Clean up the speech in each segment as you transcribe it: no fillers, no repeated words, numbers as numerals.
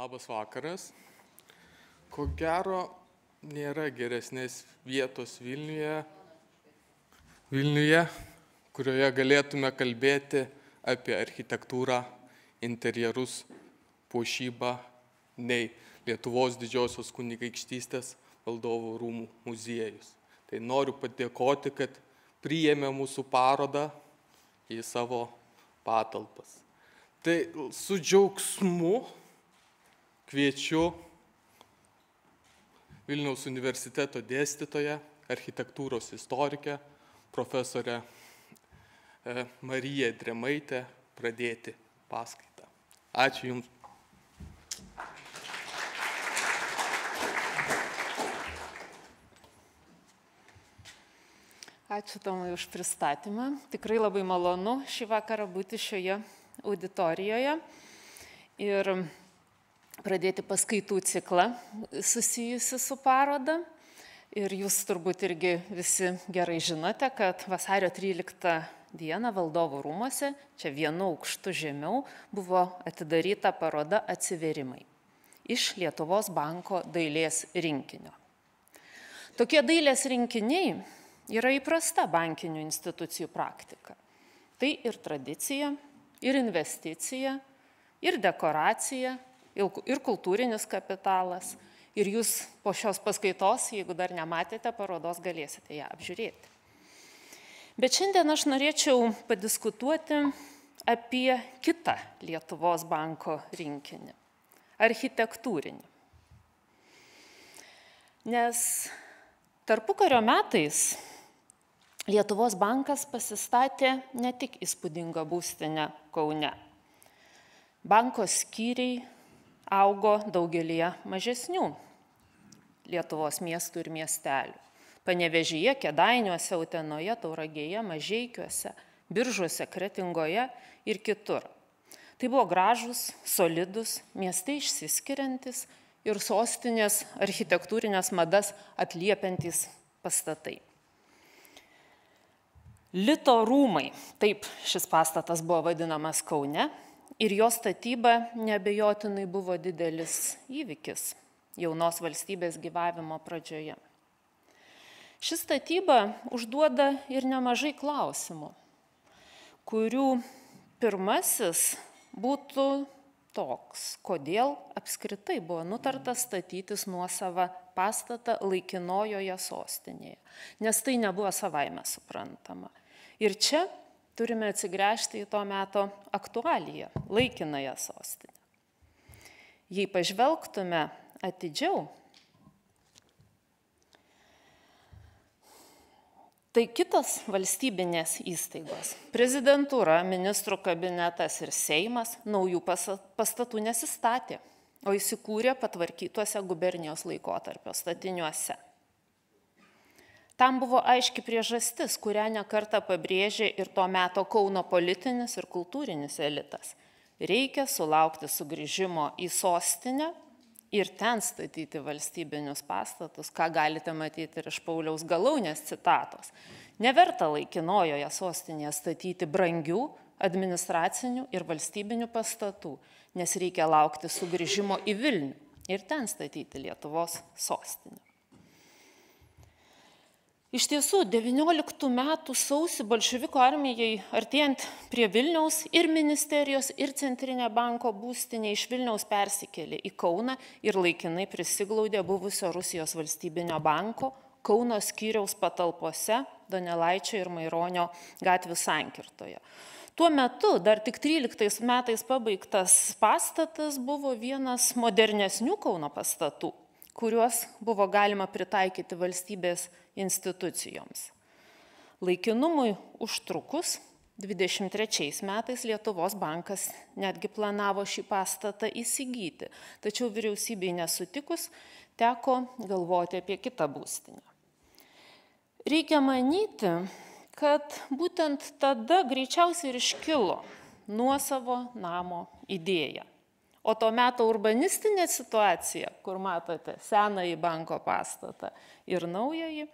Labas vakaras. Ko gero, nėra geresnės vietos Vilniuje, kurioje galėtume kalbėti apie architektūrą, interjerus, puošybą, nei Lietuvos Didžiosios kunigaikštystės valdovų rūmų muziejus. Tai noriu padėkoti, kad priėmė mūsų parodą į savo patalpas. Tai su džiaugsmu kviečiu Vilniaus universiteto dėstytoją, architektūros istorikę, profesorę Mariją Drėmaitę pradėti paskaitą. Ačiū Jums. Ačiū Tomai už pristatymą. Tikrai labai malonu šį vakarą būti šioje auditorijoje ir pradėti paskaitų ciklą susijusi su paroda. Ir jūs turbūt irgi visi gerai žinote, kad vasario 13 dieną Valdovų rūmuose, čia vienu aukštu žemiau, buvo atidaryta paroda Atsivėrimai iš Lietuvos banko dailės rinkinio. Tokie dailės rinkiniai yra įprasta bankinių institucijų praktika. Tai ir tradicija, ir investicija, ir dekoracija, ir kultūrinis kapitalas. Ir jūs po šios paskaitos, jeigu dar nematėte parodos, galėsite ją apžiūrėti. Bet šiandien aš norėčiau padiskutuoti apie kitą Lietuvos banko rinkinį – architektūrinį. Nes tarpukario metais Lietuvos bankas pasistatė ne tik įspūdingą būstinę Kaune. Banko skyriai augo daugelyje mažesnių Lietuvos miestų ir miestelių. Panevėžyje, Kėdainiuose, Utenoje, Tauragėje, Mažeikiuose, Biržuose, Kretingoje ir kitur. Tai buvo gražūs, solidus, mieste išsiskiriantis ir sostinės architektūrinės madas atliepiantys pastatai. Lito rūmai, taip šis pastatas buvo vadinamas Kaune, ir jo statyba neabejotinai buvo didelis įvykis jaunos valstybės gyvavimo pradžioje. Ši statyba užduoda ir nemažai klausimų, kurių pirmasis būtų toks, kodėl apskritai buvo nutarta statytis nuosavą pastatą laikinojoje sostinėje, nes tai nebuvo savaime suprantama. Ir čia turime atsigręžti į to meto aktualiją, laikinąją sostinę. Jei pažvelgtume atidžiau, tai kitos valstybinės įstaigos, prezidentūra, ministrų kabinetas ir Seimas naujų pastatų nesistatė, o įsikūrė patvarkytuose gubernijos laikotarpio statiniuose. Tam buvo aiški priežastis, kurią nekartą pabrėžė ir to meto Kauno politinis ir kultūrinis elitas. Reikia sulaukti sugrįžimo į sostinę ir ten statyti valstybinius pastatus, ką galite matyti ir iš Pauliaus Galaunės citatos. Neverta laikinojoje sostinėje statyti brangių administracinių ir valstybinių pastatų, nes reikia laukti sugrįžimo į Vilnių ir ten statyti Lietuvos sostinę. Iš tiesų, 19 metų sausį bolševikų armijai artėjant prie Vilniaus ir ministerijos, ir Centrinė banko būstinė iš Vilniaus persikėlė į Kauną ir laikinai prisiglaudė buvusio Rusijos valstybinio banko Kauno skyriaus patalpose Donelaičio ir Maironio gatvių sankirtoje. Tuo metu dar tik 13 metais pabaigtas pastatas buvo vienas modernesnių Kauno pastatų, kuriuos buvo galima pritaikyti valstybės institucijoms. Laikinumui užtrukus 23 metais Lietuvos bankas netgi planavo šį pastatą įsigyti, tačiau vyriausybei nesutikus teko galvoti apie kitą būstinę. Reikia manyti, kad būtent tada greičiausiai ir iškilo nuosavo namo idėja. O to meto urbanistinė situacija, kur matote senąjį banko pastatą ir naująjį,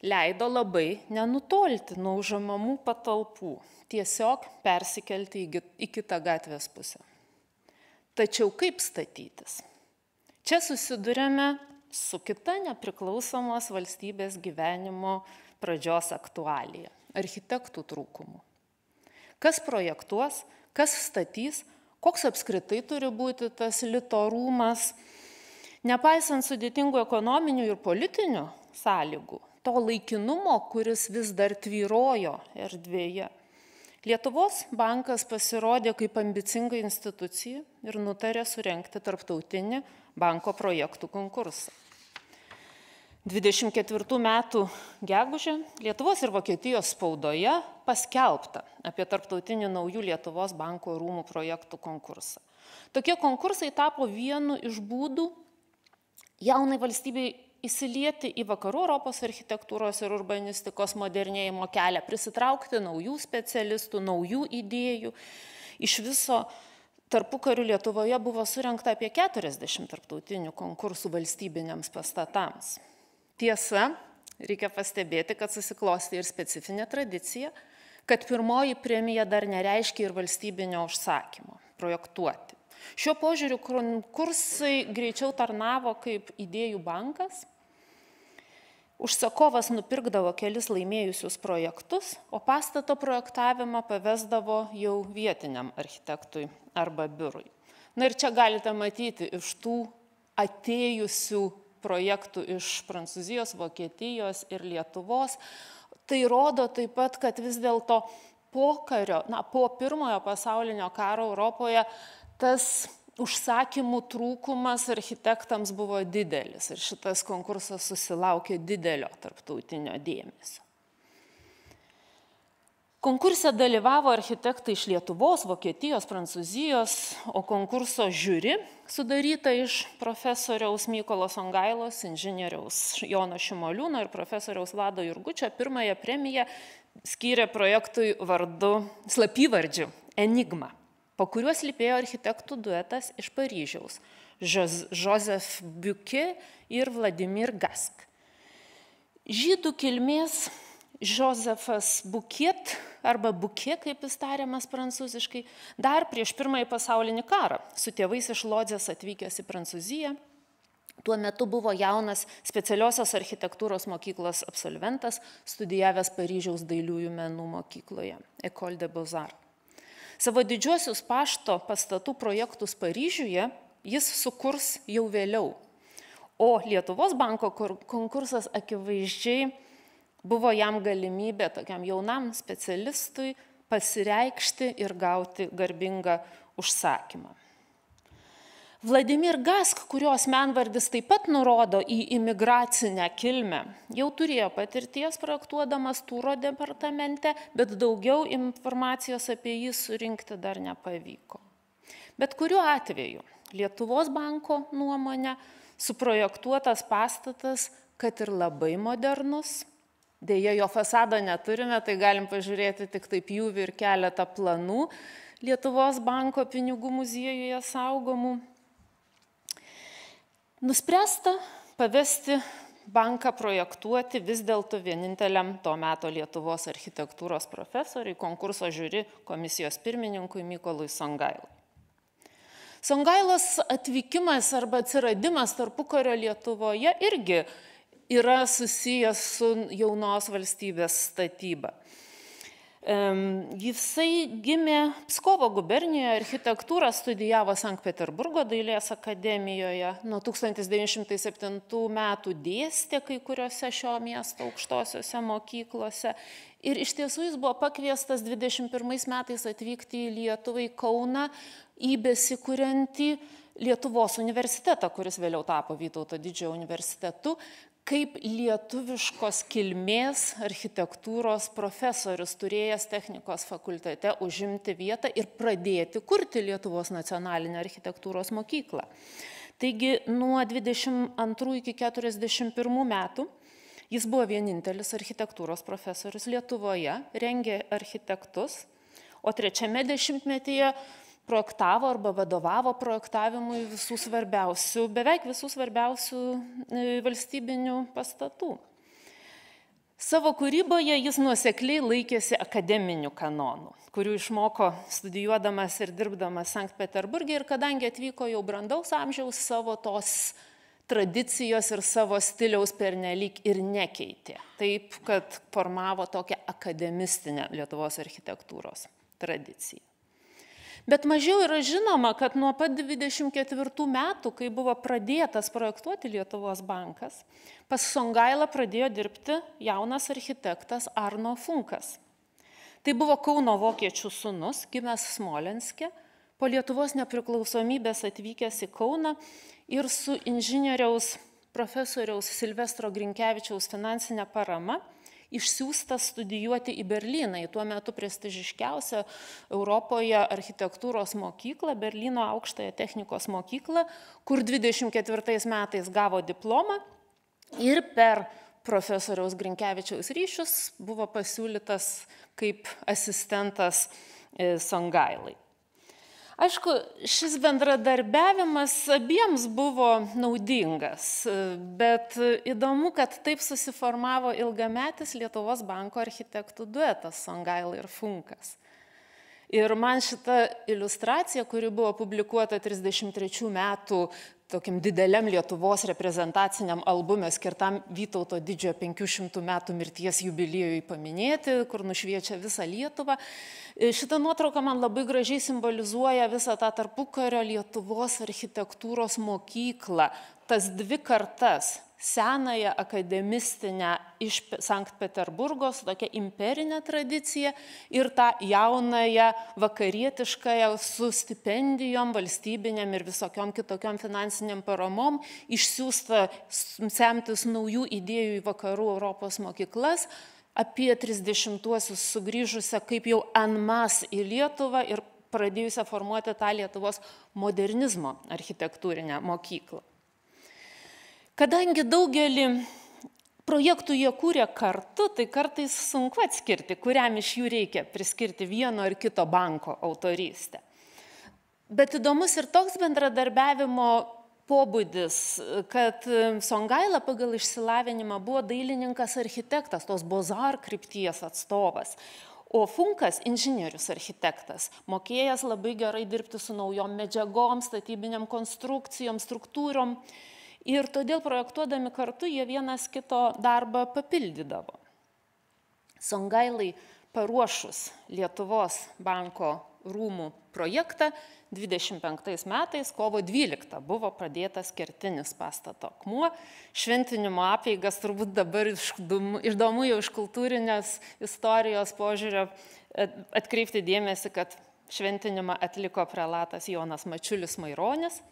leido labai nenutolti nuo užimamų patalpų, tiesiog persikelti į kitą gatvės pusę. Tačiau kaip statytis? Čia susidurėme su kita nepriklausomos valstybės gyvenimo pradžios aktualija – architektų trūkumu. Kas projektuos, kas statys, koks apskritai turi būti tas lito rūmas, nepaisant sudėtingų ekonominių ir politinių sąlygų, to laikinumo, kuris vis dar tvyrojo erdvėje. Lietuvos bankas pasirodė kaip ambicinga institucija ir nutarė surengti tarptautinį banko projektų konkursą. 24 metų gegužę Lietuvos ir Vokietijos spaudoje paskelbta apie tarptautinį naujų Lietuvos banko rūmų projektų konkursą. Tokie konkursai tapo vienu iš būdų jaunai valstybei įsilieti į vakarų Europos architektūros ir urbanistikos modernėjimo kelią, prisitraukti naujų specialistų, naujų idėjų. Iš viso tarpukariu Lietuvoje buvo surengta apie 40 tarptautinių konkursų valstybiniams pastatams. Tiesa, reikia pastebėti, kad susiklostė ir specifinė tradicija, kad pirmoji premija dar nereiškia ir valstybinio užsakymo projektuoti. Šiuo požiūriu konkursai greičiau tarnavo kaip idėjų bankas. Užsakovas nupirkdavo kelis laimėjusius projektus, o pastato projektavimą pavesdavo jau vietiniam architektui arba biurui. Na ir čia galite matyti iš tų atėjusių projektų iš Prancūzijos, Vokietijos ir Lietuvos. Tai rodo taip pat, kad vis dėlto po pirmojo pasaulinio karo Europoje tas užsakymų trūkumas architektams buvo didelis ir šitas konkursas susilaukė didelio tarptautinio dėmesio. Konkurse dalyvavo architektai iš Lietuvos, Vokietijos, Prancūzijos, o konkurso žiuri sudaryta iš profesoriaus Mykolo Songailos, inžinieriaus Jono Šimoliūno ir profesoriaus Vlado Jurgučio pirmąją premiją skyrė projektui slapyvardžiu Enigma, po kuriuo slypėjo architektų duetas iš Paryžiaus – Joseph Buquet ir Vladimir Gask. Žydų kilmės Josephas Buquet, arba Buquet, kaip jis tariamas prancūziškai, dar prieš Pirmąjį pasaulinį karą su tėvais iš Lodzės atvykęs į Prancūziją. Tuo metu buvo jaunas specialiosios architektūros mokyklos absolventas, studijavęs Paryžiaus dailiųjų menų mokykloje, École des Beaux-Arts. Savo didžiuosius pašto pastatų projektus Paryžiuje jis sukurs jau vėliau, o Lietuvos banko konkursas akivaizdžiai buvo jam galimybė tokiam jaunam specialistui pasireikšti ir gauti garbingą užsakymą. Vladimir Gask, kurio asmenvardis taip pat nurodo į imigracinę kilmę, jau turėjo patirties projektuodamas Tūro departamente, bet daugiau informacijos apie jį surinkti dar nepavyko. Bet kuriuo atveju Lietuvos banko nuomonė suprojektuotas pastatas, kad ir labai modernus, deja jo fasado neturime, tai galim pažiūrėti tik taip pjūvį ir keletą planų Lietuvos banko pinigų muziejuje saugomų. Nuspręsta pavesti banką projektuoti vis dėlto vieninteliam to meto Lietuvos architektūros profesoriui, konkurso žiuri komisijos pirmininkui Mykolui Songailai. Songailos atvykimas arba atsiradimas tarpukario Lietuvoje irgi yra susijęs su jaunos valstybės statyba. Jisai gimė Pskovo gubernijoje, architektūrą studijavo Sankt Peterburgo dailės akademijoje, nuo 1907 metų dėstė kai kuriuose šio miesto aukštosiuose mokyklose ir iš tiesų jis buvo pakviestas 21 metais atvykti į Lietuvą, į Kauną, į besikuriantį Lietuvos universitetą, kuris vėliau tapo Vytauto Didžiojo universitetu, kaip lietuviškos kilmės architektūros profesorius, turėjęs technikos fakultete užimti vietą ir pradėti kurti Lietuvos nacionalinę architektūros mokyklą. Taigi nuo 22 iki 41 metų jis buvo vienintelis architektūros profesorius Lietuvoje, rengė architektus, o trečiame dešimtmetyje projektavo arba vadovavo projektavimui beveik visų svarbiausių valstybinių pastatų. Savo kūryboje jis nuosekliai laikėsi akademinių kanonų, kurių išmoko studijuodamas ir dirbdamas Sankt Peterburge, ir kadangi atvyko jau brandaus amžiaus, savo tos tradicijos ir savo stiliaus pernelyg ir nekeitė. Taip, kad formavo tokią akademistinę Lietuvos architektūros tradiciją. Bet mažiau yra žinoma, kad nuo pat 24 metų, kai buvo pradėtas projektuoti Lietuvos bankas, pas Songailą pradėjo dirbti jaunas architektas Arno Funkas. Tai buvo Kauno vokiečių sūnus, gimęs Smolenske, po Lietuvos nepriklausomybės atvykęs į Kauną ir su inžinieriaus profesoriaus Silvestro Grinkevičiaus finansinė parama išsiųstas studijuoti į Berlyną, į tuo metu prestižiškiausią Europoje architektūros mokyklą, Berlyno aukštąją technikos mokyklą, kur 24 metais gavo diplomą ir per profesoriaus Grinkevičiaus ryšius buvo pasiūlytas kaip asistentas Songailai. Aišku, šis bendradarbiavimas abiems buvo naudingas, bet įdomu, kad taip susiformavo ilgametis Lietuvos banko architektų duetas Songaila ir Funkas. Ir man šita iliustracija, kuri buvo publikuota 33 metų tokiam dideliam Lietuvos reprezentaciniam albume skirtam Vytauto didžiojo 500 metų mirties jubiliejui paminėti, kur nušviečia visą Lietuvą. Šita nuotrauka man labai gražiai simbolizuoja visą tą tarpukario Lietuvos architektūros mokyklą, tas dvi kartas. Senąją akademistinę iš Sankt Peterburgo su tokia imperinė tradicija ir tą jaunąją vakarietiškąją su stipendijom, valstybinėm ir visokiom kitokiom finansiniam paramom išsiųsta semtis naujų idėjų į vakarų Europos mokyklas, apie 30-uosius sugrįžusią kaip jau en masse į Lietuvą ir pradėjusią formuoti tą Lietuvos modernizmo architektūrinę mokyklą. Kadangi daugelį projektų jie kūrė kartu, tai kartais sunku atskirti, kuriam iš jų reikia priskirti vieno ar kito banko autorystę. Bet įdomus ir toks bendradarbiavimo pobūdis, kad Songaila pagal išsilavinimą buvo dailininkas architektas, tos Beaux-Arts krypties atstovas, o Funkas inžinierius architektas, mokėjęs labai gerai dirbti su naujom medžiagom, statybiniam konstrukcijom, struktūrom. Ir todėl projektuodami kartu jie vienas kito darbą papildydavo. Songailai paruošus Lietuvos banko rūmų projektą 25 metais, kovo 12 buvo pradėtas kertinis pastato akmuo. Šventinimo apeigas turbūt dabar įdomu jau iš kultūrinės istorijos požiūrio atkreipti dėmesį, kad šventinimą atliko prelatas Jonas Mačiulis Maironis.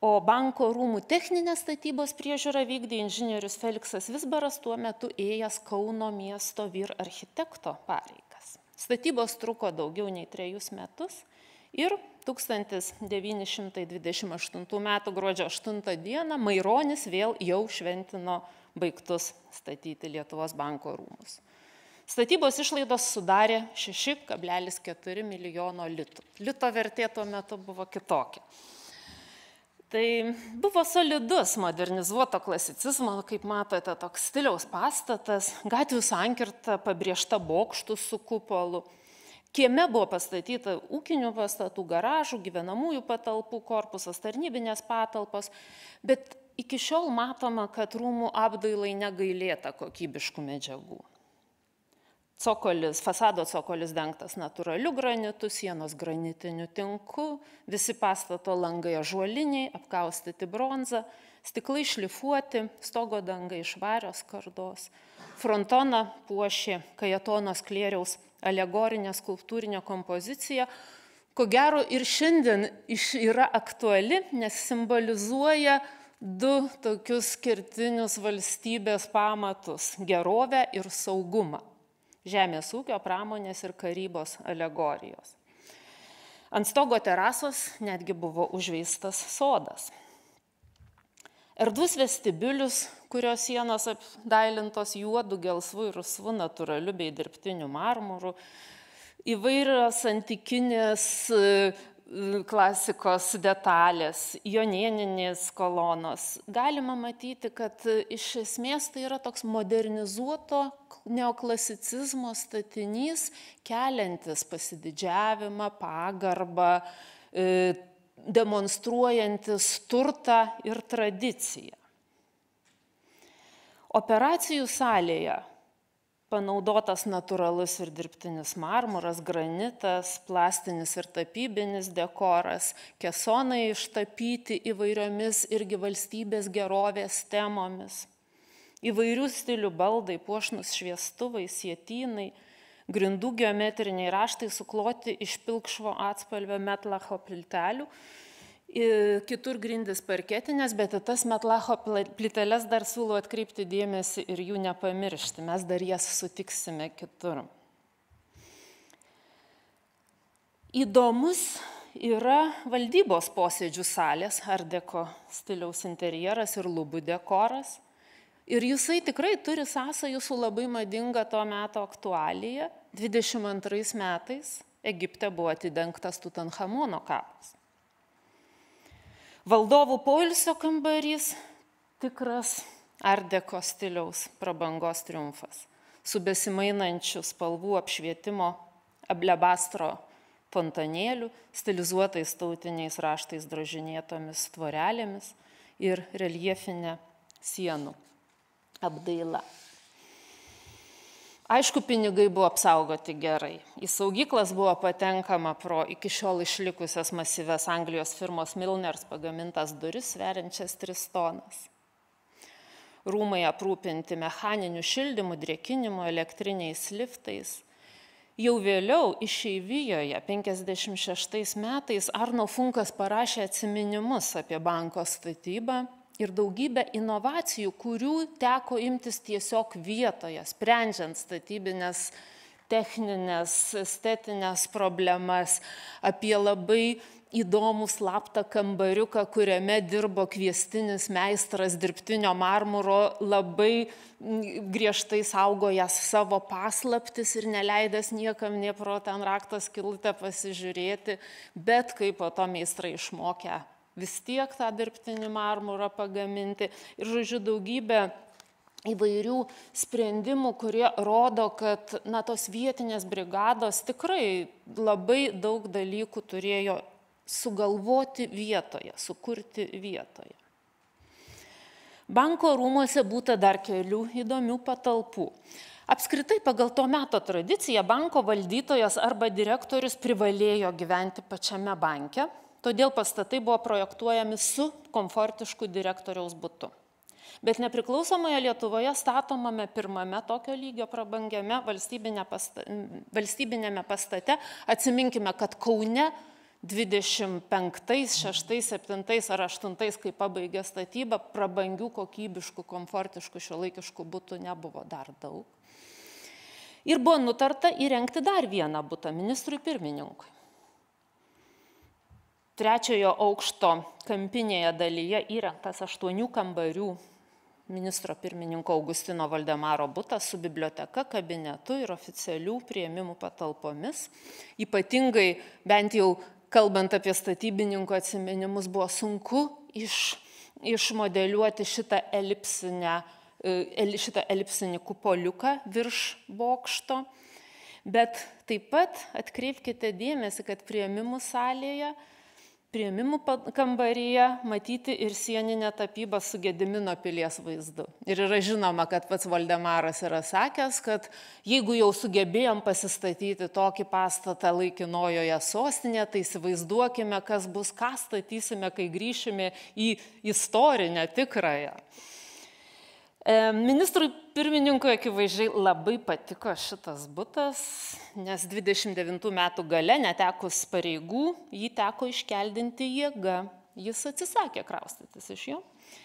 O banko rūmų techninės statybos priežiūrą vykdė inžinierius Feliksas Vizbaras, tuo metu ėjęs Kauno miesto vyr architekto pareigas. Statybos truko daugiau nei 3 metus ir 1928 m. gruodžio 8 d. Maironis vėl jau šventino baigtus statyti Lietuvos banko rūmus. Statybos išlaidos sudarė 6,4 milijono litų. Lito vertė tuo metu buvo kitokia. Tai buvo solidus modernizuoto klasicizmo, kaip matote, toks stiliaus pastatas, gatvių sankirta pabrėžta bokštų su kupolu. Kieme buvo pastatyta ūkinių pastatų, garažų, gyvenamųjų patalpų korpusas, tarnybinės patalpos, bet iki šiol matoma, kad rūmų apdailai negailėta kokybiškų medžiagų. Fasado cokolis dengtas natūraliu granitu, sienos granitiniu tinku, visi pastato langai ąžuoliniai, apkaustyti bronza, stiklai šlifuoti, stogo dangai iš varios skardos. Frontoną puošė Kajetono Sklėriaus alegorinė skulptūrinė kompozicija, ko gero ir šiandien yra aktuali, nes simbolizuoja 2 tokius kertinius valstybės pamatus – gerovę ir saugumą. Žemės ūkio, pramonės ir karybos alegorijos. Ant stogo terasos netgi buvo užveistas sodas. Erdvus vestibiulius, kurios sienos apdailintos juodu, gelsvu ir rusvu natūraliu bei dirbtiniu marmuru, įvairios antikinės klasikos detalės, jonėninės kolonos. Galima matyti, kad iš esmės tai yra toks modernizuoto neoklasicizmo statinys, keliantis pasididžiavimą, pagarbą, demonstruojantis turtą ir tradiciją. Operacijų salėje panaudotas natūralus ir dirbtinis marmuras, granitas, plastinis ir tapybinis dekoras, kesonai ištapyti įvairiomis irgi valstybės gerovės temomis, įvairių stilių baldai, puošnus šviestuvai, sietynai, grindų geometriniai raštai sukloti iš pilkšvo atspalvio metlacho plytelių, kitur grindys parketinės, bet tas metlacho plyteles dar siūlau atkreipti dėmesį ir jų nepamiršti, mes dar jas sutiksime kitur. Įdomus yra valdybos posėdžių salės, art deko stiliaus interjeras ir lubų dekoras. Ir jisai tikrai turi sąsajų su labai madinga to meto aktualija. 22 metais Egipte buvo atidengtas Tutanchamono kapas. Valdovų poilsio kambarys tikras art deko stiliaus prabangos triumfas, su besimainančiu spalvų apšvietimo ablebastro fontanėlių, stilizuotais tautiniais raštais drožinėtomis tvorelėmis ir reljefinė sienų apdaila. Aišku, pinigai buvo apsaugoti gerai. Į saugyklas buvo patenkama pro iki šiol išlikusias masyves Anglijos firmos Milners pagamintas duris, sveriančias 3 tonas. Rūmai aprūpinti mechaniniu šildymu, drėkinimu, elektriniais liftais. Jau vėliau išeivijoje 56 metais Arno Funkas parašė atsiminimus apie banko statybą ir daugybę inovacijų, kurių teko imtis tiesiog vietoje, sprendžiant statybinės, techninės, estetinės problemas, apie labai įdomų slaptą kambariuką, kuriame dirbo kviestinis meistras dirbtinio marmuro, labai griežtai saugojęs savo paslaptis ir neleidęs niekam nė pro ten rakto skylutę pasižiūrėti, bet kaip po to meistrai išmokę vis tiek tą dirbtinį marmurą pagaminti. Ir, žodžiu, daugybė įvairių sprendimų, kurie rodo, kad tos vietinės brigados tikrai labai daug dalykų turėjo sugalvoti vietoje, sukurti vietoje. Banko rūmuose būta dar kelių įdomių patalpų. Apskritai, pagal to meto tradiciją, banko valdytojas arba direktorius privalėjo gyventi pačiame banke, todėl pastatai buvo projektuojami su komfortišku direktoriaus butu. Bet nepriklausomoje Lietuvoje statomame pirmame tokio lygio prabangiame valstybinėme pastate, atsiminkime, kad Kaune 25, 6, 7 ar 8, kai pabaigė statybą, prabangių, kokybiškų, komfortiškų, šiuolaikiškų butų nebuvo dar daug. Ir buvo nutarta įrengti dar vieną butą ministrui pirmininkui. 3 aukšto kampinėje dalyje įrengtas 8 kambarių ministro pirmininko Augustino Valdemaro butas su biblioteka, kabinetu ir oficialių priėmimų patalpomis. Ypatingai, bent jau kalbant apie statybininko atsiminimus, buvo sunku išmodeliuoti šitą elipsinį kupoliuką virš bokšto. Bet taip pat atkreipkite dėmesį, kad priėmimų salėje, priėmimų kambaryje matyti ir sieninė tapyba su Gedimino pilies vaizdu. Ir yra žinoma, kad pats Valdemaras yra sakęs, kad jeigu jau sugebėjom pasistatyti tokį pastatą laikinojoje sostinėje, tai įsivaizduokime, kas bus, ką statysime, kai grįšime į istorinę tikrąją. Ministrui pirmininkui akivaizdžiai labai patiko šitas butas, nes 29 metų gale netekus pareigų jį teko iškeldinti jėga. Jis atsisakė kraustytis iš jo.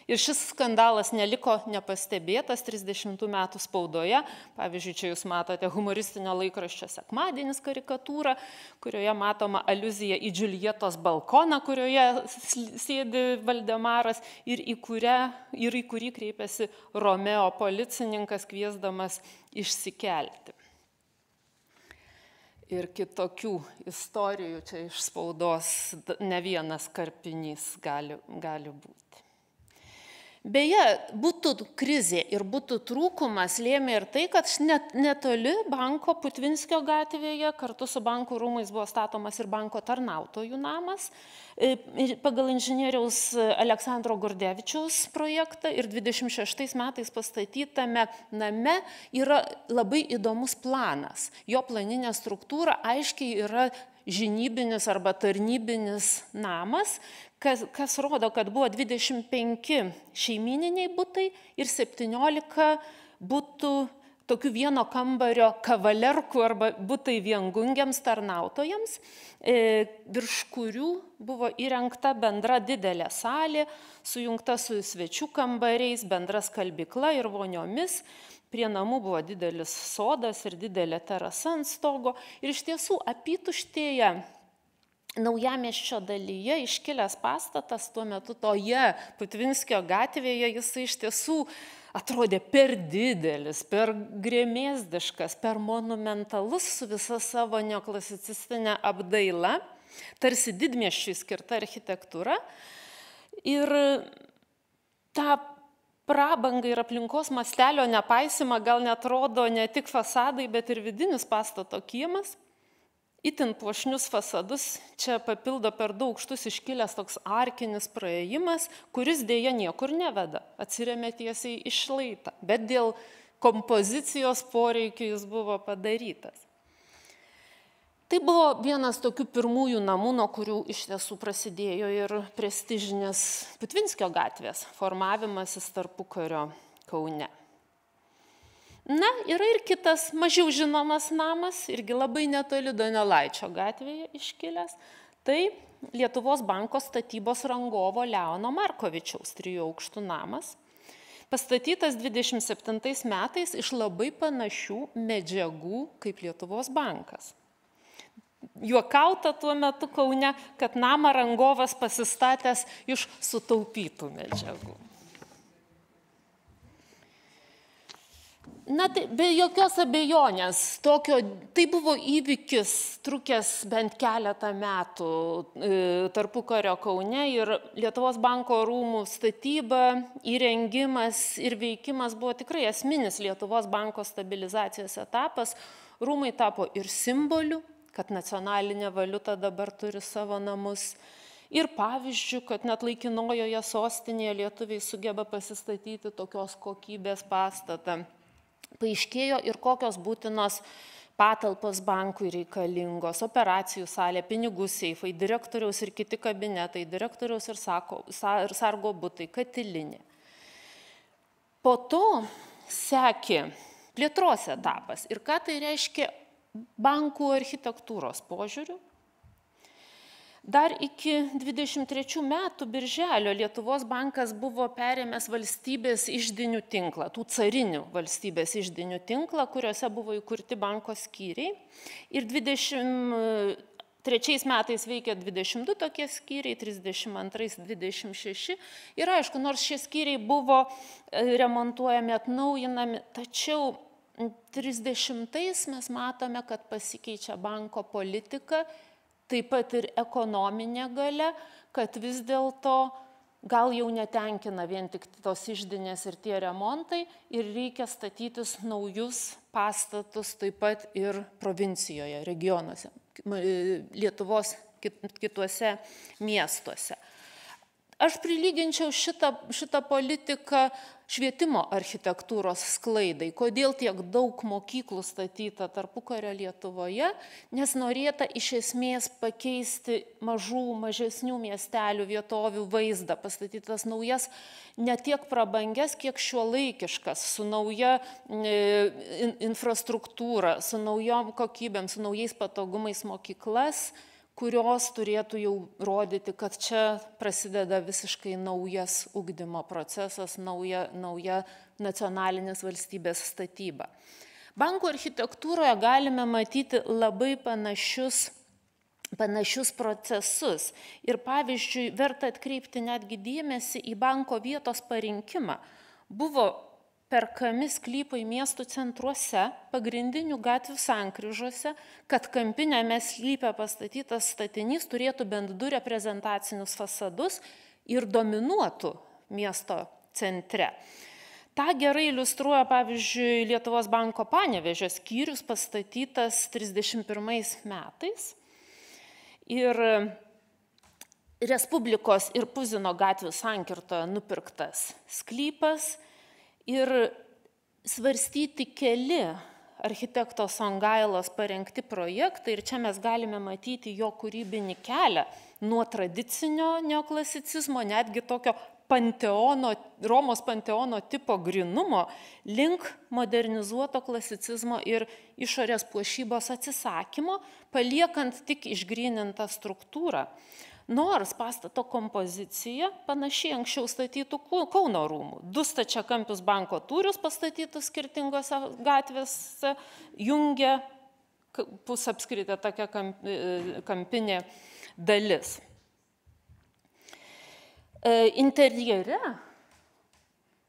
Ir šis skandalas neliko nepastebėtas 30 metų spaudoje. Pavyzdžiui, čia jūs matote humoristinio laikraščio Sekmadienis karikatūrą, kurioje matoma aliuzija į Džiuljetos balkoną, kurioje sėdi Valdemaras ir į kurį kreipiasi Romeo policininkas, kviesdamas išsikelti. ir kitokių istorijų, čia iš spaudos ne vienas karpinys gali būti. Beje, butų krizė ir butų trūkumas lėmė ir tai, kad netoli banko Putvinskio gatvėje kartu su bankų rūmais buvo statomas ir banko tarnautojų namas pagal inžinieriaus Aleksandro Gordevičiaus projektą ir 26 metais pastatytame name yra labai įdomus planas. Jo planinė struktūra aiškiai yra žinybinis arba tarnybinis namas, kas rodo, kad buvo 25 šeimininiai butai ir 17 butų tokių vieno kambario kavalerkų arba butai viengungiams tarnautojams, virš kurių buvo įrengta bendra didelė salė, sujungta su svečių kambariais, bendra skalbykla ir voniomis. Prie namų buvo didelis sodas ir didelė terasa ant stogo. Ir iš tiesų apytuštėje Naujamiesčio dalyje iškilęs pastatas tuo metu toje Putvinskio gatvėje, jisai iš tiesų atrodė per didelis, per grėmėzdiškas, per monumentalus su visa savo neoklasicistinė apdaila, tarsi didmiesčiui skirta architektūra. Ir tą prabangą ir aplinkos mastelio nepaisimą gal net rodo ne tik fasadai, bet ir vidinis pastato kiemas. Itin puošnius fasadus čia papildo per daug aukštus iškilęs toks arkinis praėjimas, kuris dėja niekur neveda, atsiremia tiesiai į šlaitą, bet dėl kompozicijos poreikių jis buvo padarytas. Tai buvo vienas tokių pirmųjų namų, nuo kurių iš tiesų prasidėjo ir prestižinės Putvinskio gatvės formavimasis tarpukario Kaune. Na, yra ir kitas mažiau žinomas namas, irgi labai netoli Donelaičio gatvėje iškilęs. Tai Lietuvos banko statybos rangovo Leono Markovičiaus 3 aukštų namas. Pastatytas 27 metais iš labai panašių medžiagų kaip Lietuvos bankas. Juokauta tuo metu Kaune, kad namą rangovas pasistatęs iš sutaupytų medžiagų. Na, tai be jokios abejonės, tai buvo įvykis trukęs bent keletą metų tarpukario Kaune ir Lietuvos banko rūmų statyba, įrengimas ir veikimas buvo tikrai esminis Lietuvos banko stabilizacijos etapas. Rūmai tapo ir simboliu, kad nacionalinė valiuta dabar turi savo namus. Ir pavyzdžių, kad net laikinojoje sostinėje lietuviai sugeba pasistatyti tokios kokybės pastatą. Paaiškėjo ir kokios būtinos patalpos bankui reikalingos, operacijų salė, pinigų seifai, direktoriaus ir kiti kabinetai, direktoriaus ir sargo butai, katilinė. Po to sekė plėtros etapas. Ir ką tai reiškia bankų architektūros požiūriu? Dar iki 23 metų birželio Lietuvos bankas buvo perėmęs valstybės iždinių tinklą, tų carinių valstybės iždinių tinklą, kuriuose buvo įkurti banko skyriai. Ir 23 metais veikė 22 tokie skyriai, 32 26. Ir aišku, nors šie skyriai buvo remontuojami, atnaujinami, tačiau 30 mes matome, kad pasikeičia banko politika, taip pat ir ekonominė galia, kad vis dėlto gal jau netenkina vien tik tos iždinės ir tie remontai ir reikia statytis naujus pastatus taip pat ir provincijoje, regionuose, Lietuvos kituose miestuose. Aš prilyginčiau šitą politiką švietimo architektūros sklaidai. Kodėl tiek daug mokyklų statyta tarpukario Lietuvoje? Nes norėta iš esmės pakeisti mažesnių miestelių vietovių vaizdą, pastatytas naujas, ne tiek prabangias, kiek šiuolaikiškas, su nauja infrastruktūra, su naujom kokybėm, su naujais patogumais mokyklas, kurios turėtų jau rodyti, kad čia prasideda visiškai naujas ugdymo procesas, nauja nacionalinės valstybės statyba. Bankų architektūroje galime matyti labai panašius procesus. Ir pavyzdžiui, verta atkreipti netgi dėmesį į banko vietos parinkimą. Buvo perkami sklypai miestų centruose, pagrindinių gatvių sankryžose, kad kampinėme sklype pastatytas statinys turėtų bent 2 reprezentacinius fasadus ir dominuotų miesto centre. Ta gerai iliustruoja, pavyzdžiui, Lietuvos banko Panevėžio skyrius pastatytas 31 metais. Ir Respublikos ir Puzino gatvių sankirtoje nupirktas sklypas ir svarstyti keli architekto Songailos parengti projektai. Ir čia mes galime matyti jo kūrybinį kelią nuo tradicinio neoklasicizmo, netgi tokio panteono, Romos panteono tipo grynumo link modernizuoto klasicizmo ir išorės puošybos atsisakymo, paliekant tik išgrynintą struktūrą. Nors pastato kompozicija panašiai anksčiau statytų Kauno rūmų. 2 stačiakampius banko tūrius pastatytus skirtingose gatvėse jungia pusapskritė tokia kampinė dalis. Interjere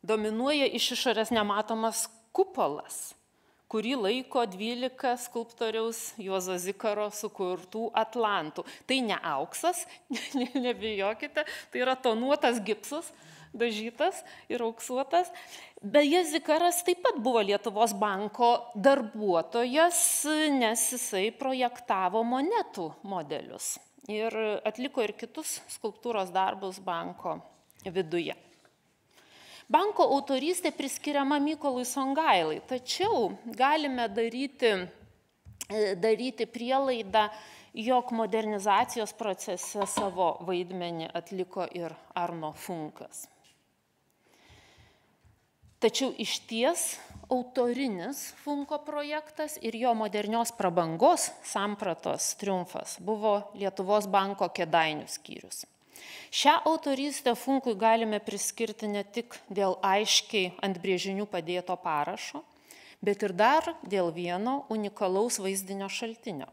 dominuoja iš išorės nematomas kupolas, kurį laiko 12 skulptoriaus Juozo Zikaro sukurtų atlantų. Tai ne auksas, nebijokite, tai yra tonuotas gipsas, dažytas ir auksuotas. Beje, Zikaras taip pat buvo Lietuvos banko darbuotojas, nes jisai projektavo monetų modelius ir atliko ir kitus skulptūros darbus banko viduje. Banko autorystė priskiriama Mykolui Songailai, tačiau galime daryti prielaidą, jog modernizacijos procese savo vaidmenį atliko ir Arno Funkas. Tačiau išties autorinis Funko projektas ir jo modernios prabangos sampratos triumfas buvo Lietuvos banko Kėdainių skyrius. Šią autorystę Funkui galime priskirti ne tik dėl aiškiai ant brėžinių padėto parašo, bet ir dar dėl vieno unikalaus vaizdinio šaltinio.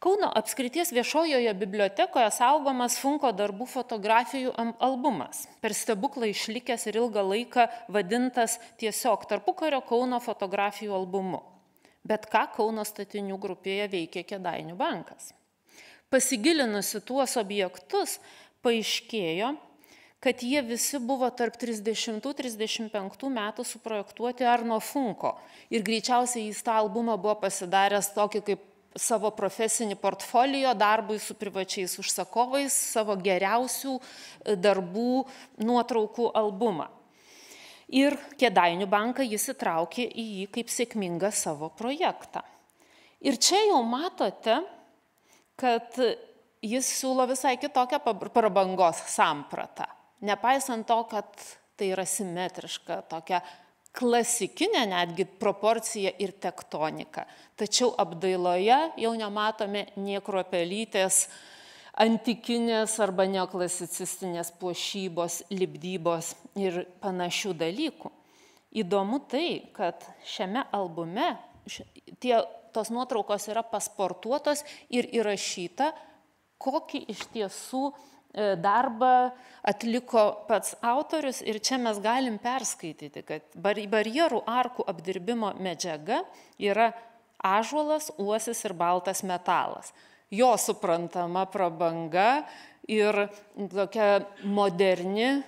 Kauno apskrities viešojoje bibliotekoje saugomas Funko darbų fotografijų albumas, per stebuklą išlikęs ir ilgą laiką vadintas tiesiog tarpukario Kauno fotografijų albumu. Bet ką Kauno statinių grupėje veikė Kėdainių bankas? Pasigilinusi tuos objektus, paaiškėjo, kad jie visi buvo tarp 30–35 metų suprojektuoti Arno Funko. Ir greičiausiai jis tą albumą buvo pasidaręs tokį kaip savo profesinį portfolio darbui su privačiais užsakovais, savo geriausių darbų nuotraukų albumą. Ir Kėdainių banką jis įtraukė į jį kaip sėkmingą savo projektą. Ir čia jau matote, kad jis siūlo visai kitokią prabangos sampratą. Nepaisant to, kad tai yra simetriška, tokia klasikinė netgi proporcija ir tektonika. Tačiau apdailoje jau nematome nė kruopelytės antikinės arba neoklasicistinės puošybos, lipdybos ir panašių dalykų. Įdomu tai, kad šiame albume tos nuotraukos yra pasportuotos ir įrašyta, kokį iš tiesų darbą atliko pats autorius. Ir čia mes galim perskaityti, kad barjerų arkų apdirbimo medžiaga yra ąžuolas, uosis ir baltas metalas. Jo suprantama prabanga ir tokia moderni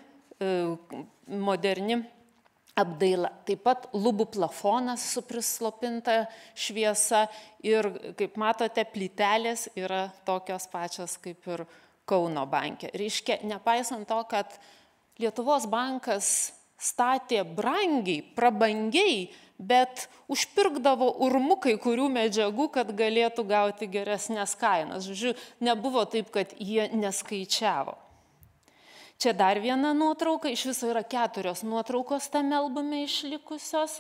apdaila. Taip pat lubų plafonas su prislopinta šviesa ir, kaip matote, plytelės yra tokios pačios kaip ir Kauno banke. Reiškia, nepaisant to, kad Lietuvos bankas statė brangiai, prabangiai, bet užpirkdavo urmu kai kurių medžiagų, kad galėtų gauti geresnės kainas. Žodžiu, nebuvo taip, kad jie neskaičiavo. Čia dar viena nuotrauka, iš viso yra 4 nuotraukos tame albume išlikusios.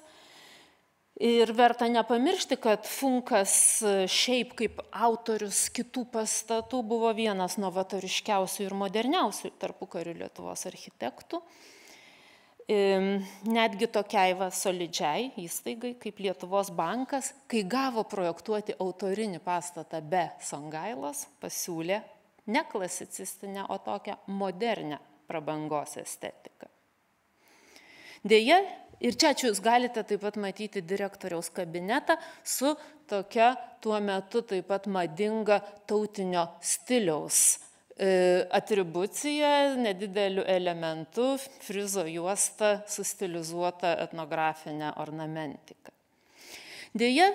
Ir verta nepamiršti, kad Funkas šiaip kaip autorius kitų pastatų buvo vienas novatoriškiausių ir moderniausių tarpukarių Lietuvos architektų. Netgi tokiai solidžiai įstaigai kaip Lietuvos bankas, kai gavo projektuoti autorinį pastatą be Songailos, pasiūlė ne klasicistinę, o tokią modernę prabangos estetiką. Deja, Ir čia jūs galite taip pat matyti direktoriaus kabinetą su tokia tuo metu taip pat madinga tautinio stiliaus atribucija, nedideliu elementu, frizo juosta su stilizuota etnografinė ornamentika. Deja,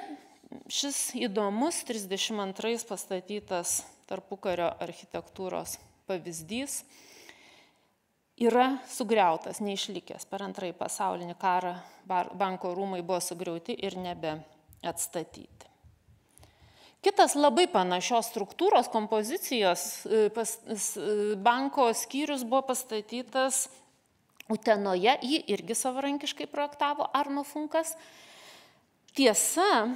šis įdomus 32 pastatytas tarpukario architektūros pavyzdys yra sugriautas, neišlikęs. Per Antrąjį pasaulinį karą banko rūmai buvo sugriauti ir nebeatstatyti. Kitas labai panašios struktūros kompozicijos banko skyrius buvo pastatytas Utenoje, jį irgi savarankiškai projektavo Arno Funkas. Tiesa,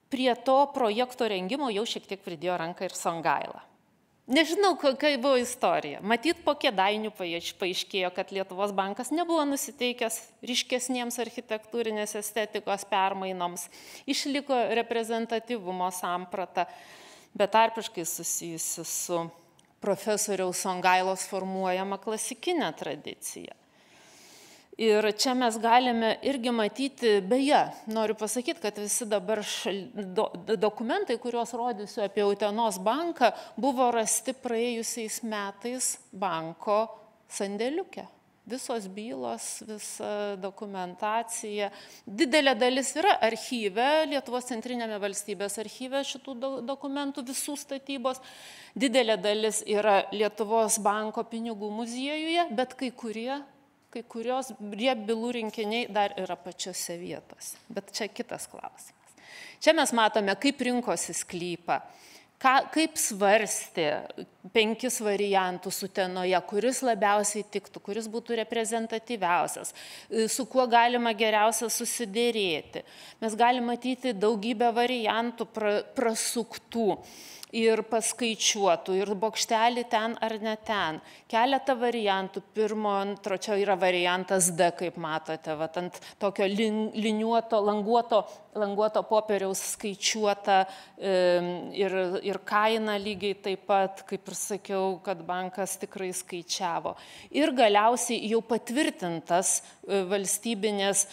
prie to projekto rengimo jau šiek tiek pridėjo ranką ir Songaila. Nežinau, kokia buvo istorija. Matyt, po Kėdainių paaiškėjo, kad Lietuvos bankas nebuvo nusiteikęs ryškesniems architektūrinės estetikos permainoms. Išliko reprezentatyvumo samprata, betarpiškai susijusi su profesoriaus Songailos formuojama klasikinė tradicija. Ir čia mes galime irgi matyti, beje, noriu pasakyti, kad visi dabar dokumentai, kuriuos rodysiu apie Utenos banką, buvo rasti praėjusiais metais banko sandėliuke. Visos bylos, visa dokumentacija. Didelė dalis yra archyve, Lietuvos centrinėme valstybės archyve šitų dokumentų visų statybos. Didelė dalis yra Lietuvos banko pinigų muziejuje, bet kai kurios bylų rinkiniai dar yra pačiose vietose. Bet čia kitas klausimas. Čia mes matome, kaip rinkosi sklypą, kaip svarstė 5 variantus Utenoje, kuris labiausiai tiktų, kuris būtų reprezentatyviausias, su kuo galima geriausia susidėrėti. Mes galime matyti daugybę variantų prasuktų ir paskaičiuotų, ir bokštelį ten ar ne ten. Keletą variantų, pirmo, antro, čia yra variantas D, kaip matote, ant tokio liniuoto, languoto popieriaus skaičiuota ir kaina lygiai taip pat, kaip ir sakiau, kad bankas tikrai skaičiavo. Ir galiausiai jau patvirtintas valstybinės